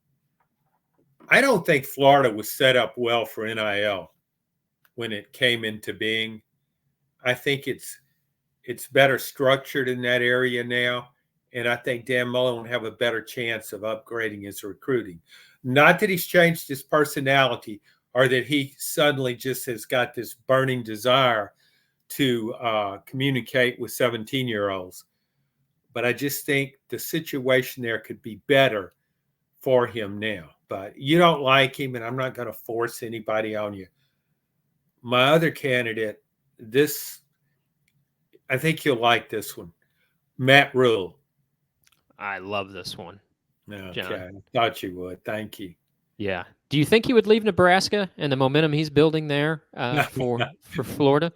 S2: I don't think Florida was set up well for NIL when it came into being. I think it's better structured in that area now, and I think Dan Mullen will have a better chance of upgrading his recruiting. Not that he's changed his personality or that he suddenly just has got this burning desire to communicate with 17-year-olds. But I just think the situation there could be better for him now. But you don't like him, and I'm not going to force anybody on you. My other candidate, I think you'll like this one. Matt Rule.
S1: I love this one.
S2: Okay,
S1: John.
S2: I thought you would. Thank you.
S1: Yeah. Do you think he would leave Nebraska and the momentum he's building there for Florida?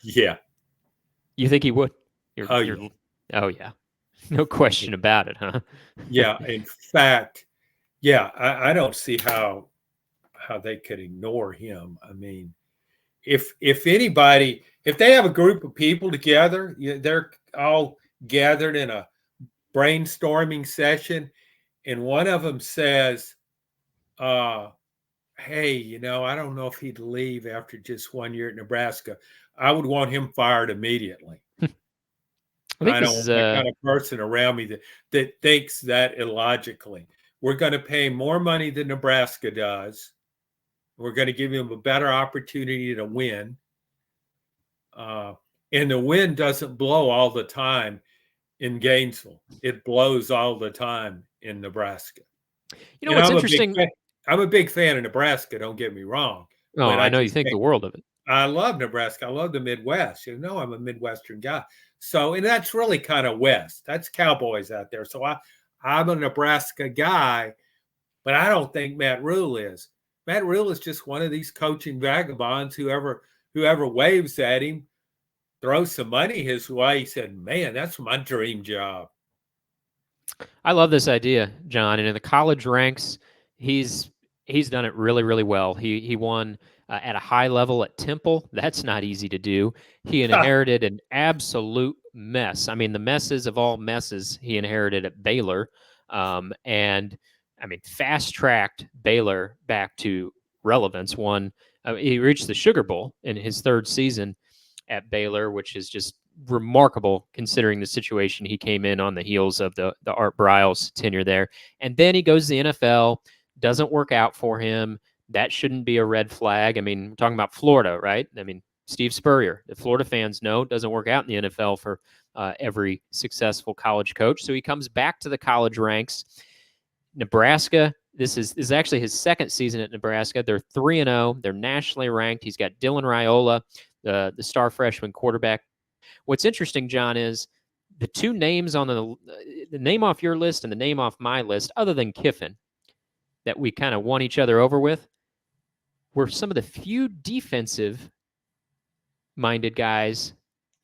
S2: Yeah.
S1: You think he would?
S2: Yeah.
S1: Oh, yeah. No question about it, huh?
S2: Yeah. In fact, yeah, I don't see how they could ignore him. I mean, if they have a group of people together, they're all gathered in a brainstorming session, and one of them says, hey, I don't know if he'd leave after just 1 year at Nebraska. I would want him fired immediately. I don't want that kind of person around me that thinks that illogically. We're going to pay more money than Nebraska does. We're going to give him a better opportunity to win. And the wind doesn't blow all the time in Gainesville. It blows all the time in Nebraska.
S1: What's interesting?
S2: I'm a big fan of Nebraska, don't get me wrong.
S1: Oh, I know you think the world of it.
S2: I love Nebraska. I love the Midwest. I'm a Midwestern guy. So, and that's really kind of West. That's Cowboys out there. So I'm a Nebraska guy, but I don't think Matt Rule is. Matt Rule is just one of these coaching vagabonds. Whoever waves at him, throws some money his way. He said, man, that's my dream job.
S1: I love this idea, John. And in the college ranks, he's done it really, really well. He won at a high level at Temple. That's not easy to do. He inherited an absolute mess. I mean, the messes of all messes he inherited at Baylor. And I mean, fast-tracked Baylor back to relevance. He reached the Sugar Bowl in his third season at Baylor, which is just remarkable considering the situation he came in on the heels of the Art Briles tenure there. And then he goes to the NFL, doesn't work out for him. That shouldn't be a red flag. I mean, we're talking about Florida, right? I mean, Steve Spurrier, the Florida fans know, doesn't work out in the NFL for every successful college coach. So he comes back to the college ranks. Nebraska, this is actually his second season at Nebraska. They're 3-0. They're nationally ranked. He's got Dylan Raiola, the star freshman quarterback. What's interesting, John, is the two names on the name off your list and the name off my list, other than Kiffin, that we kind of won each other over with, were some of the few defensive-minded guys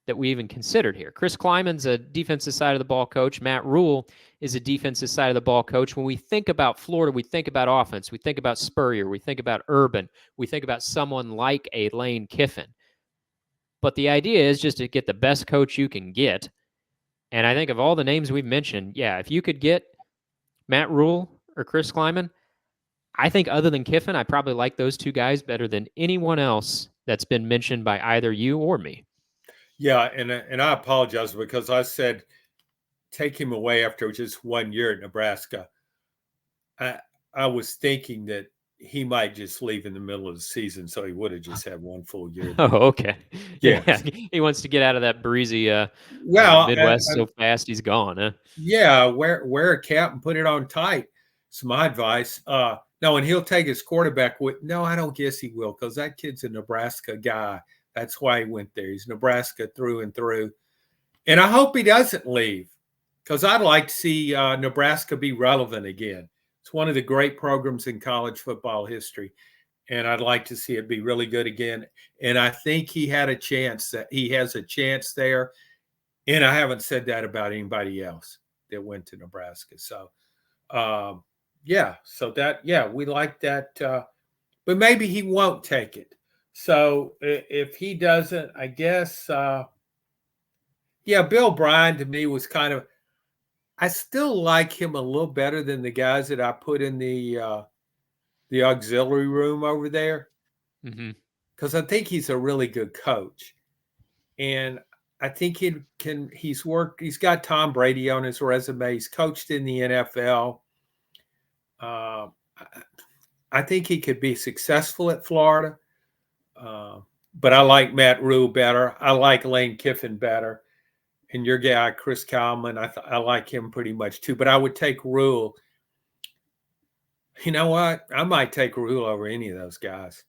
S1: that we even considered here. Chris Kleiman's a defensive side of the ball coach. Matt Rule is a defensive side of the ball coach. When we think about Florida, we think about offense. We think about Spurrier. We think about Urban. We think about someone like a Lane Kiffin. But the idea is just to get the best coach you can get. And I think of all the names we've mentioned, yeah, if you could get Matt Rule or Chris Kleiman, I think other than Kiffin, I probably like those two guys better than anyone else that's been mentioned by either you or me.
S2: Yeah, and I apologize because I said take him away after just 1 year at Nebraska. I was thinking that he might just leave in the middle of the season, so he would have just had 1 full year.
S1: Oh, okay.
S2: Yes.
S1: Yeah, he wants to get out of that breezy
S2: Well,
S1: Midwest so fast he's gone, huh?
S2: Yeah, wear a cap and put it on tight. It's my advice. No, and he'll take his quarterback with. No, I don't guess he will because that kid's a Nebraska guy. That's why he went there. He's Nebraska through and through. And I hope he doesn't leave because I'd like to see Nebraska be relevant again. It's one of the great programs in college football history. And I'd like to see it be really good again. And I think he has a chance there. And I haven't said that about anybody else that went to Nebraska. So, we like that. But maybe he won't take it. So if he doesn't, I guess, Bill Bryan to me was kind of, I still like him a little better than the guys that I put in the auxiliary room over there. Because I think he's a really good coach. And I think he's got Tom Brady on his resume. He's coached in the NFL. I think he could be successful at Florida. But I like Matt Rule better. I like Lane Kiffin better. And your guy, Chris Kleiman, I like him pretty much too. But I would take Rule. You know what? I might take Rule over any of those guys.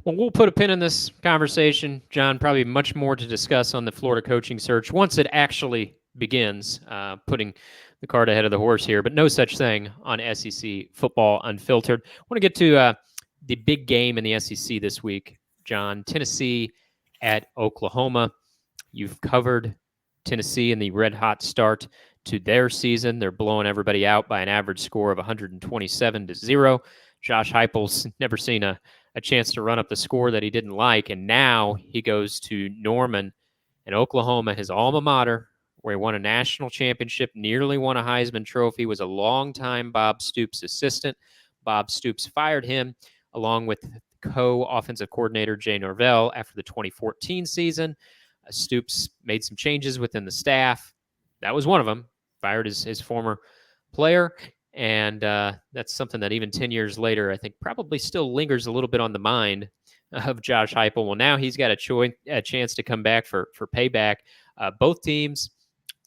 S1: Well, we'll put a pin in this conversation, John. Probably much more to discuss on the Florida coaching search once it actually begins, putting the cart ahead of the horse here, but no such thing on SEC Football Unfiltered. I want to get to the big game in the SEC this week, John. Tennessee at Oklahoma. You've covered Tennessee in the red-hot start to their season. They're blowing everybody out by an average score of 127-0. Josh Heupel's never seen a chance to run up the score that he didn't like, and now he goes to Norman and Oklahoma, his alma mater, where he won a national championship, nearly won a Heisman Trophy, was a longtime Bob Stoops assistant. Bob Stoops fired him along with co-offensive coordinator Jay Norvell after the 2014 season. Stoops made some changes within the staff. That was one of them. Fired his former player. And that's something that even 10 years later, I think probably still lingers a little bit on the mind of Josh Heupel. Well, now he's got a chance to come back for payback. Both teams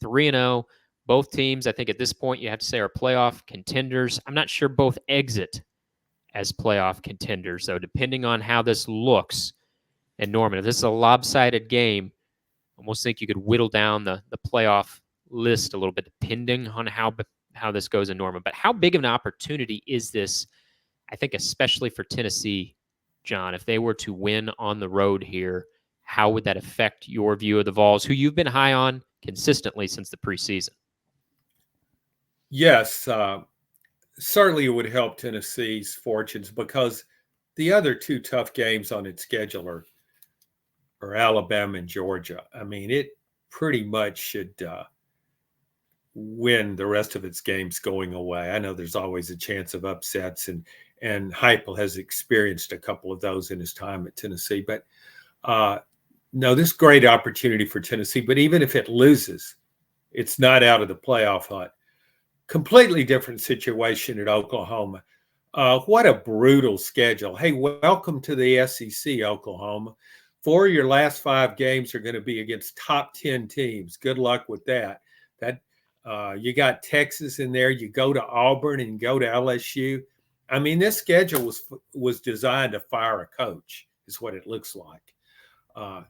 S1: 3-0. Both teams, I think at this point, you have to say are playoff contenders. I'm not sure both exit as playoff contenders, though, depending on how this looks in Norman. If this is a lopsided game, I almost think you could whittle down the playoff list a little bit, depending on how this goes in Norman. But how big of an opportunity is this, I think, especially for Tennessee, John? If they were to win on the road here, how would that affect your view of the Vols, who you've been high on consistently since the preseason?
S2: Yes, certainly it would help Tennessee's fortunes because the other two tough games on its schedule are Alabama and Georgia. I mean, it pretty much should win the rest of its games going away. I know there's always a chance of upsets, and Heupel has experienced a couple of those in his time at Tennessee. But no, this is a great opportunity for Tennessee. But even if it loses, it's not out of the playoff hunt. Completely different situation at Oklahoma. What a brutal schedule. Hey, welcome to the SEC, Oklahoma. 4 of your last 5 games are going to be against top 10 teams. Good luck with that. You got Texas in there. You go to Auburn and go to LSU. I mean, this schedule was designed to fire a coach, is what it looks like.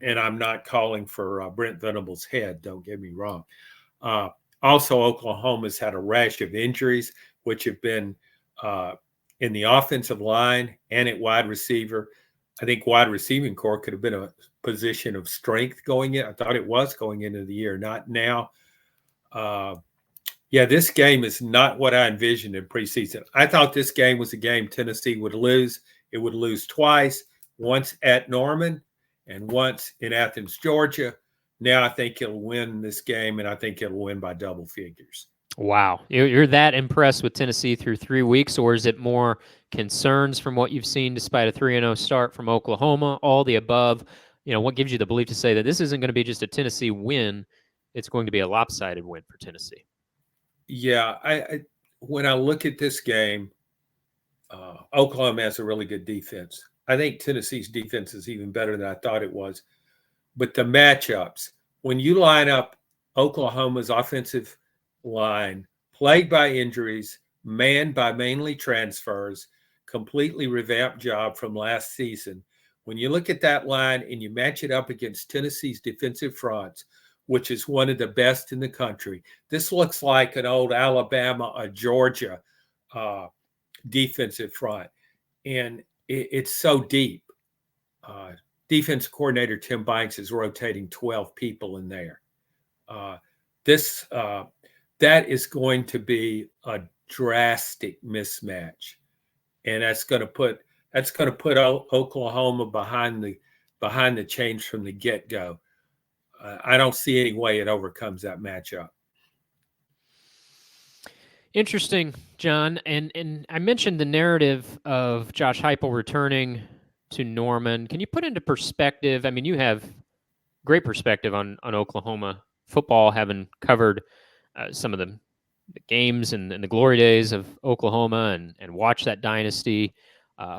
S2: And I'm not calling for Brent Venables' head. Don't get me wrong. Also, Oklahoma's had a rash of injuries, which have been in the offensive line and at wide receiver. I think wide receiving core could have been a position of strength going in. I thought it was going into the year, not now. Yeah, this game is not what I envisioned in preseason. I thought this game was a game Tennessee would lose. It would lose twice, once at Norman and once in Athens, Georgia. Now I think it'll win this game, and I think it'll win by double figures.
S1: Wow. You're that impressed with Tennessee through 3 weeks, or is it more concerns from what you've seen despite a 3-0 start from Oklahoma, all the above? What gives you the belief to say that this isn't going to be just a Tennessee win, it's going to be a lopsided win for Tennessee?
S2: Yeah, when I look at this game, Oklahoma has a really good defense. I think Tennessee's defense is even better than I thought it was. But the matchups, when you line up Oklahoma's offensive line, plagued by injuries, manned by mainly transfers, completely revamped job from last season. When you look at that line and you match it up against Tennessee's defensive fronts, which is one of the best in the country, this looks like an old Alabama, a Georgia defensive front. And it's so deep. Defense coordinator Tim Banks is rotating 12 people in there. That is going to be a drastic mismatch, and that's going to put Oklahoma behind the chains from the get-go. I don't see any way it overcomes that matchup.
S1: Interesting, John. And I mentioned the narrative of Josh Heupel returning to Norman. Can you put into perspective? I mean, you have great perspective on Oklahoma football, having covered some of the games and the glory days of Oklahoma and watch that dynasty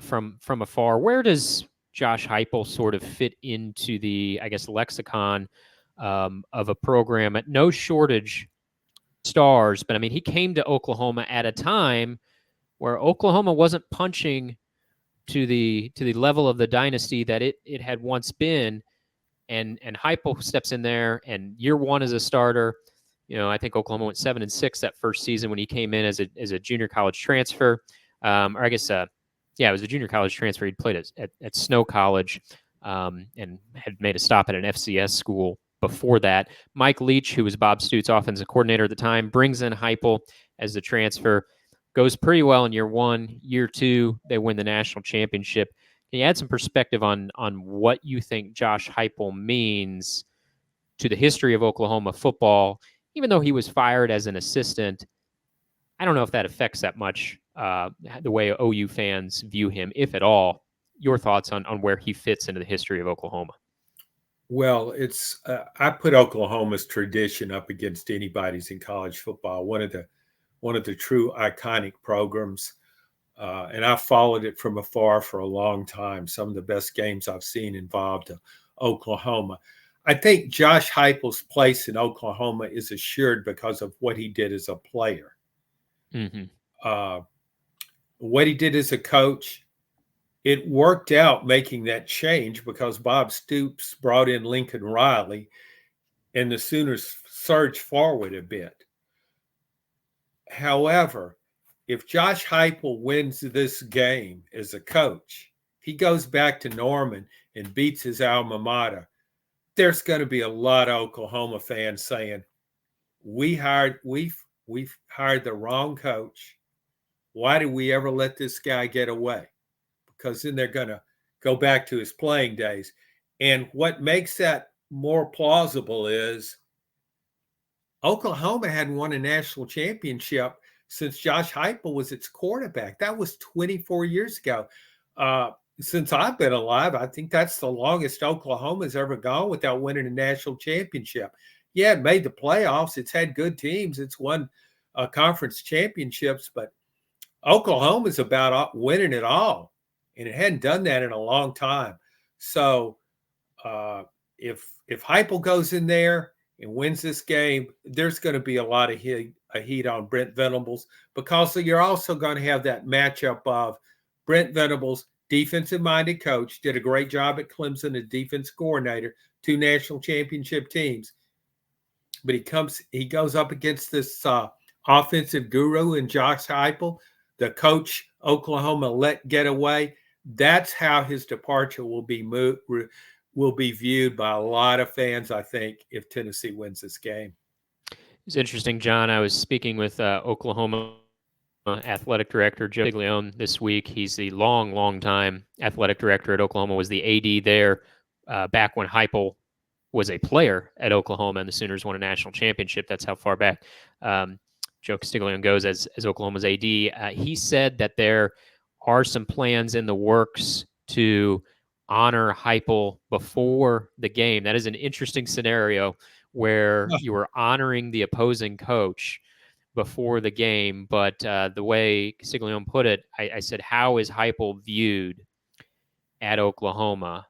S1: from afar. Where does Josh Heupel sort of fit into the, I guess, lexicon of a program at no shortage stars? But I mean, he came to Oklahoma at a time where Oklahoma wasn't punching to the level of the dynasty that it had once been, and Heupel steps in there, and year one as a starter. I think Oklahoma went 7-6 that first season when he came in as a junior college transfer, or I guess it was a junior college transfer. He'd played at Snow College and had made a stop at an FCS school before that. Mike Leach, who was Bob Stoops' offensive coordinator at the time, brings in Heupel as the transfer. Goes pretty well in year one. Year two, they win the national championship. Can you add some perspective on what you think Josh Heupel means to the history of Oklahoma football? Even though he was fired as an assistant, I don't know if that affects that much the way OU fans view him, if at all. Your thoughts on where he fits into the history of Oklahoma?
S2: Well, it's I put Oklahoma's tradition up against anybody's in college football. One of the true iconic programs, and I followed it from afar for a long time. Some of the best games I've seen involved Oklahoma. I think Josh Heupel's place in Oklahoma is assured because of what he did as a player. Mm-hmm. What he did as a coach, it worked out making that change because Bob Stoops brought in Lincoln Riley, and the Sooners surged forward a bit. However, if Josh Heupel wins this game as a coach, he goes back to Norman and beats his alma mater, there's going to be a lot of Oklahoma fans saying, we've hired the wrong coach. Why did we ever let this guy get away? Because then they're going to go back to his playing days. And what makes that more plausible is Oklahoma hadn't won a national championship since Josh Heupel was its quarterback. That was 24 years ago. Since I've been alive, I think that's the longest Oklahoma's ever gone without winning a national championship. Yeah, it made the playoffs. It's had good teams. It's won conference championships, but Oklahoma's about winning it all, and it hadn't done that in a long time. So if Heupel goes in there and wins this game, there's going to be a lot of heat on Brent Venables, because you're also going to have that matchup of Brent Venables, defensive-minded coach, did a great job at Clemson as defense coordinator, 2 national championship teams. But he goes up against this offensive guru in Josh Heupel, the coach Oklahoma let get away. that's how his departure will be viewed by a lot of fans, I think, if Tennessee wins this game.
S1: It's interesting, John. I was speaking with Oklahoma athletic director Joe Stiglione this week. He's the long time athletic director at Oklahoma, was the AD there back when Heupel was a player at Oklahoma and the Sooners won a national championship. That's how far back Joe Castiglione goes as Oklahoma's AD. He said that there are some plans in the works to honor Heupel before the game. That is an interesting scenario where you are honoring the opposing coach before the game. But the way Castiglione put it, I said, how is Heupel viewed at Oklahoma?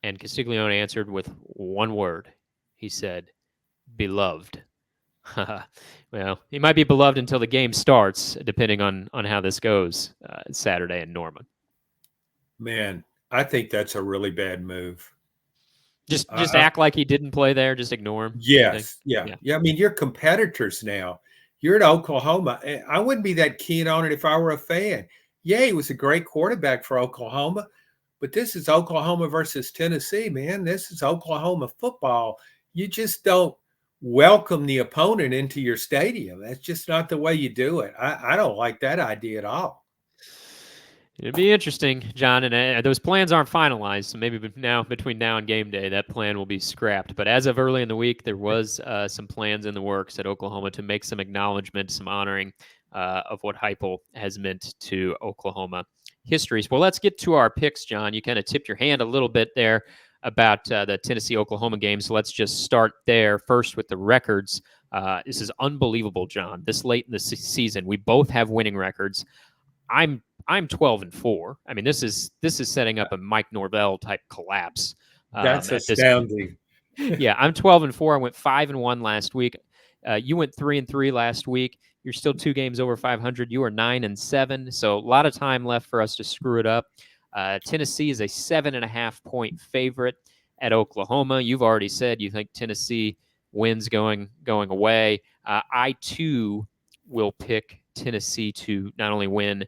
S1: And Castiglione answered with one word. He said, beloved. Well, he might be beloved until the game starts, depending on how this goes Saturday in Norman.
S2: Man, I think that's a really bad move.
S1: Just act like he didn't play there. Just ignore him.
S2: Yes. Yeah. I mean, you're competitors now. You're at Oklahoma. I wouldn't be that keen on it if I were a fan. Yeah, he was a great quarterback for Oklahoma, but this is Oklahoma versus Tennessee, man. This is Oklahoma football. You just don't welcome the opponent into your stadium. That's just not the way you do it. I don't like that idea at all.
S1: It'd be interesting, John, and those plans aren't finalized, so maybe between now and game day, that plan will be scrapped. But as of early in the week, there was some plans in the works at Oklahoma to make some acknowledgement, some honoring of what Heupel has meant to Oklahoma history. Well, let's get to our picks, John. You kind of tipped your hand a little bit there about the Tennessee-Oklahoma game, so let's just start there first with the records. This is unbelievable, John. This late in the season, we both have winning records. I'm 12-4. I mean, this is setting up a Mike Norvell type collapse.
S2: That's astounding.
S1: Yeah, I'm 12-4. I went 5-1 last week. You went 3-3 last week. You're still 2 games over 500. You are 9-7. So a lot of time left for us to screw it up. Tennessee is a 7.5-point favorite at Oklahoma. You've already said you think Tennessee wins going away. I too will pick Tennessee to not only win,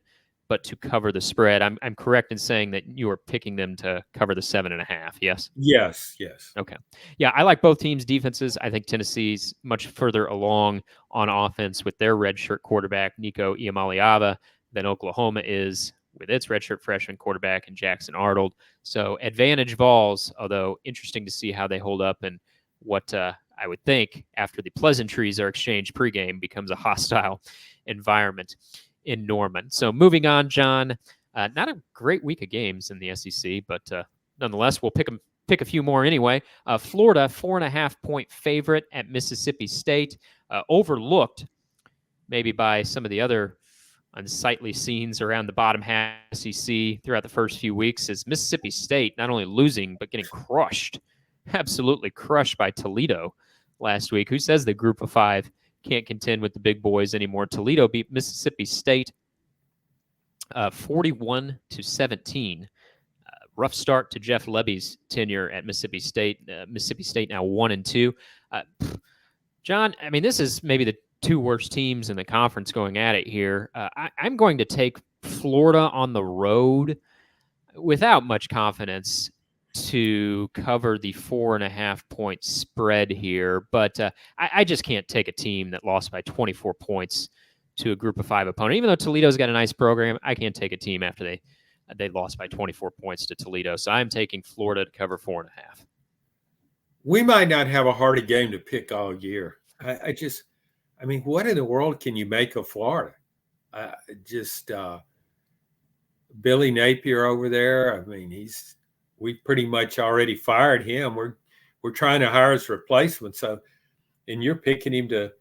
S1: but to cover the spread. I'm correct in saying that you are picking them to cover the 7.5, yes?
S2: Yes.
S1: Okay. Yeah, I like both teams' defenses. I think Tennessee's much further along on offense with their redshirt quarterback, Nico Iamaleava, than Oklahoma is with its redshirt freshman quarterback and Jackson Arnold. So advantage Vols, although interesting to see how they hold up and what I would think after the pleasantries are exchanged pregame becomes a hostile environment in Norman. So moving on, John, not a great week of games in the SEC, but nonetheless, we'll pick a few more anyway. Florida, 4.5-point favorite at Mississippi State, overlooked maybe by some of the other unsightly scenes around the bottom half of the SEC throughout the first few weeks is Mississippi State not only losing, but getting crushed, absolutely crushed by Toledo last week. Who says the group of 5 can't contend with the big boys anymore? Toledo beat Mississippi State 41-17. Rough start to Jeff Lebby's tenure at Mississippi State. Mississippi State now 1-2. John, I mean, this is maybe the 2 worst teams in the conference going at it here. I'm going to take Florida on the road without much confidence to cover the 4.5-point spread here. But I just can't take a team that lost by 24 points to a group of 5 opponent. Even though Toledo's got a nice program, I can't take a team after they lost by 24 points to Toledo. So I'm taking Florida to cover 4.5.
S2: We might not have a harder game to pick all year. I mean, what in the world can you make of Florida? Billy Napier over there. I mean, we pretty much already fired him. We're trying to hire his replacement. So, and you're picking him to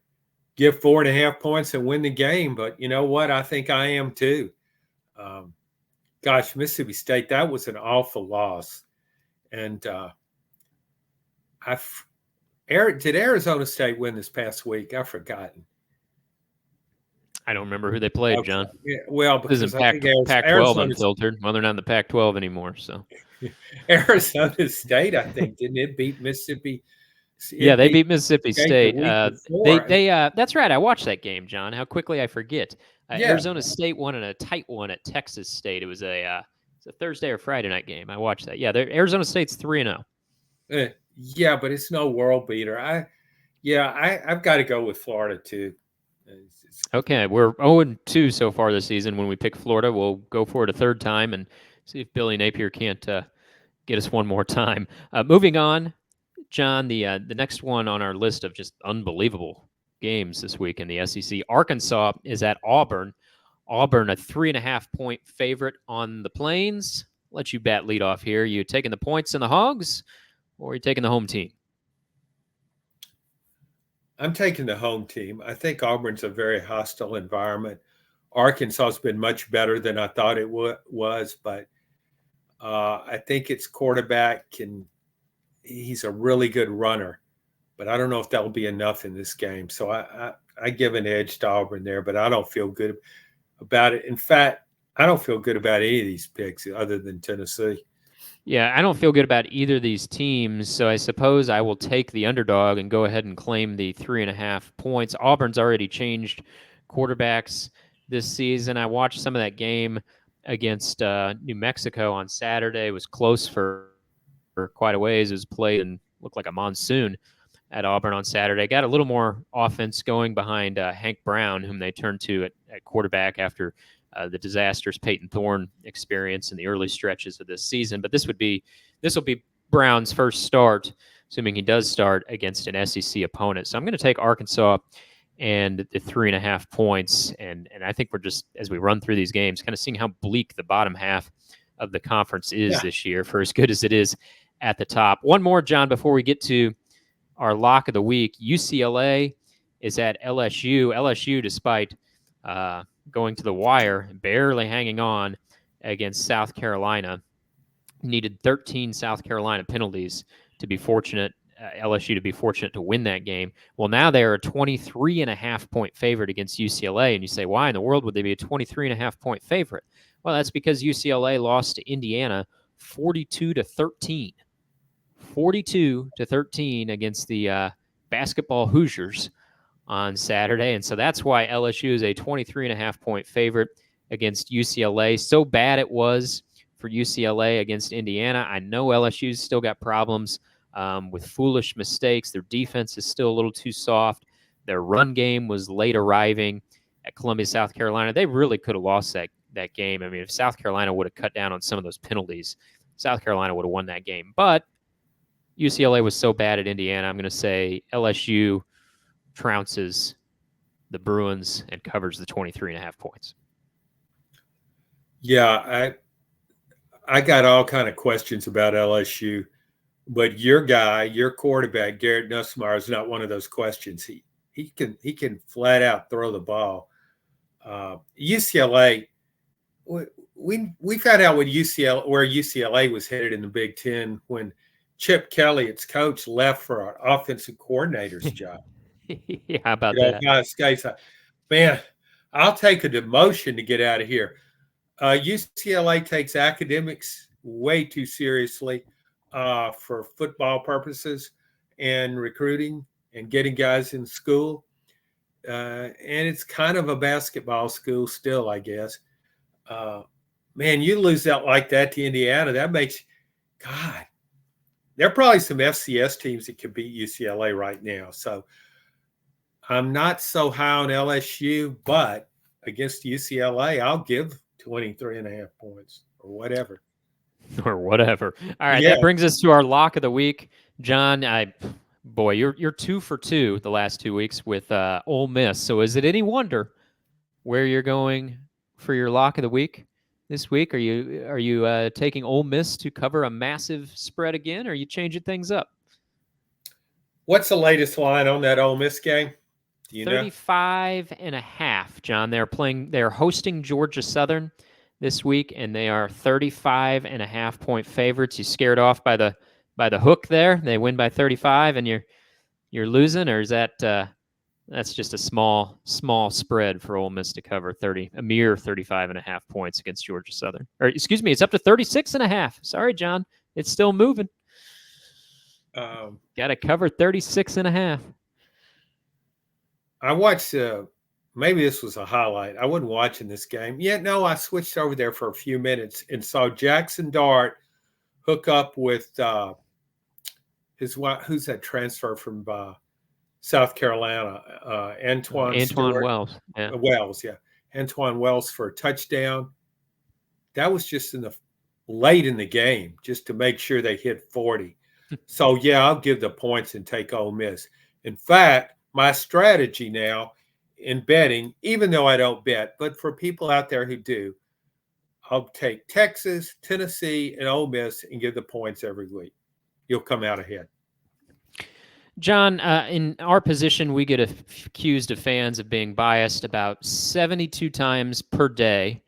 S2: give 4.5 points and win the game. But you know what? I think I am too. Gosh, Mississippi State, that was an awful loss. And did Arizona State win this past week? I've forgotten.
S1: I don't remember who they played, John.
S2: Yeah, well, because
S1: this is Pac-12 Unfiltered. Well, they're not in the Pac-12 anymore, so.
S2: Arizona State, I think, didn't it beat Mississippi?
S1: They beat Mississippi State. That's right. I watched that game, John. How quickly I forget. Arizona State won in a tight one at Texas State. It was a It's a Thursday or Friday night game. I watched that. Yeah, Arizona State's 3-0.
S2: Yeah, but it's no world beater. I've got to go with Florida too.
S1: Okay, we're 0-2 so far this season. When we pick Florida, we'll go for it a third time and see if Billy Napier can't get us one more time. Moving on, John, the next one on our list of just unbelievable games this week in the SEC. Arkansas is at Auburn. Auburn, a 3.5-point favorite on the Plains. Let you bat lead off here. You taking the points in the Hogs, or are you taking the home team?
S2: I'm taking the home team. I think Auburn's a very hostile environment. Arkansas has been much better than I thought it was, but I think its quarterback he's a really good runner, but I don't know if that'll be enough in this game. So I give an edge to Auburn there, but I don't feel good about it. In fact, I don't feel good about any of these picks other than Tennessee.
S1: Yeah, I don't feel good about either of these teams, so I suppose I will take the underdog and go ahead and claim the 3.5 points. Auburn's already changed quarterbacks this season. I watched some of that game against New Mexico on Saturday. It was close for quite a ways. It was played and looked like a monsoon at Auburn on Saturday. Got a little more offense going behind Hank Brown, whom they turned to at quarterback after the disastrous Peyton Thorne experience in the early stretches of this season. But this will be Brown's first start, assuming he does start against an SEC opponent. So I'm going to take Arkansas and the 3.5 points. And I think we're just, as we run through these games, kind of seeing how bleak the bottom half of the conference is this year, for as good as it is at the top. One more, John, before we get to our lock of the week. UCLA is at LSU. LSU, despite going to the wire, barely hanging on against South Carolina, needed 13 South Carolina penalties to be fortunate, LSU to be fortunate to win that game. Well, now they are a 23.5-point favorite against UCLA, and you say, why in the world would they be a 23.5-point favorite? Well, that's because UCLA lost to Indiana 42-13. 42-13 against the basketball Hoosiers on Saturday. And so that's why LSU is a 23.5-point favorite against UCLA. So bad it was for UCLA against Indiana. I know LSU's still got problems with foolish mistakes. Their defense is still a little too soft. Their run game was late arriving at Columbia, South Carolina. They really could have lost that game. I mean, if South Carolina would have cut down on some of those penalties, South Carolina would have won that game. But UCLA was so bad at Indiana, I'm going to say LSU trounces the Bruins and covers the 23.5 points.
S2: Yeah, I got all kind of questions about LSU, but your quarterback, Garrett Nussmeier, is not one of those questions. He can flat out throw the ball. UCLA, we found out where UCLA was headed in the Big Ten when Chip Kelly, its coach, left for an offensive coordinator's job.
S1: Yeah, how about that?
S2: Ohio State's, man, I'll take a demotion to get out of here. UCLA takes academics way too seriously for football purposes and recruiting and getting guys in school. And it's kind of a basketball school still, I guess. Man, you lose out like that to Indiana. That makes, God, there are probably some FCS teams that could beat UCLA right now. So I'm not so high on LSU, but against UCLA, I'll give 23.5 points or whatever.
S1: Or whatever. All right, that brings us to our lock of the week. John, you're 2 for 2 the last 2 weeks with Ole Miss. So is it any wonder where you're going for your lock of the week this week? Are you taking Ole Miss to cover a massive spread again, or are you changing things up?
S2: What's the latest line on that Ole Miss game?
S1: 35.5, John. They're hosting Georgia Southern this week, and they are 35.5-point favorites. You scared off by the hook there? They win by 35, and you're losing, or is that that's just a small spread for Ole Miss to cover a mere 35.5 points against Georgia Southern? Or excuse me, it's up to 36.5. Sorry, John, it's still moving. Got to cover 36.5.
S2: I watched maybe this was a highlight. I wasn't watching this game. Yeah, no, I switched over there for a few minutes and saw Jackson Dart hook up with who's that transfer from South Carolina, Antoine Stewart.
S1: Wells. Yeah.
S2: Wells, yeah. Antoine Wells for a touchdown. That was just late in the game, just to make sure they hit 40. So, yeah, I'll give the points and take Ole Miss. In fact, my strategy now in betting, even though I don't bet, but for people out there who do, I'll take Texas, Tennessee, and Ole Miss and give the points every week. You'll come out ahead.
S1: John, in our position, we get accused of fans of being biased about 72 times per day.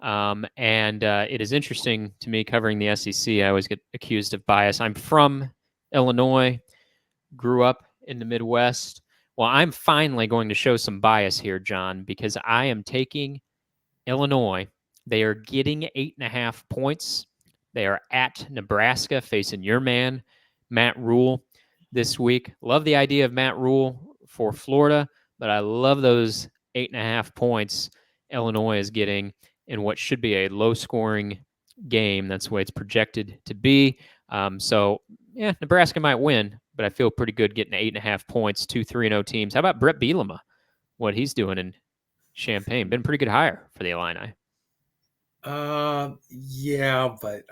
S1: And it is interesting to me covering the SEC. I always get accused of bias. I'm from Illinois, grew up in the Midwest. Well, I'm finally going to show some bias here, John, because I am taking Illinois. They are getting 8.5 points. They are at Nebraska facing your man, Matt Rule, this week. Love the idea of Matt Rule for Florida, but I love those 8.5 points Illinois is getting in what should be a low-scoring game. That's the way it's projected to be. So, yeah, Nebraska might win, but I feel pretty good getting 8.5 points, 2 3-0 teams. How about Brett Bielema, what he's doing in Champaign? Been a pretty good hire for the Illini.
S2: Yeah, but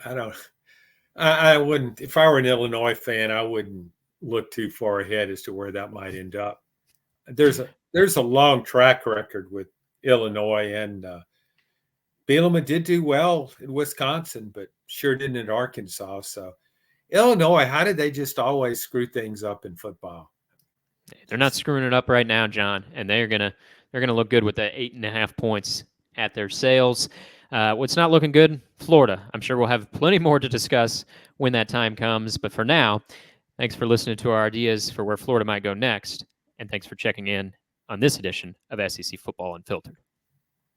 S2: I wouldn't, if I were an Illinois fan, I wouldn't look too far ahead as to where that might end up. There's a long track record with Illinois, and Bielema did do well in Wisconsin, but sure didn't in Arkansas. So Illinois, how did they just always screw things up in football?
S1: They're not screwing it up right now, John, and they're gonna look good with the 8.5 points at their sales. What's not looking good? Florida. I'm sure we'll have plenty more to discuss when that time comes. But for now, thanks for listening to our ideas for where Florida might go next, and thanks for checking in on this edition of SEC Football Unfiltered.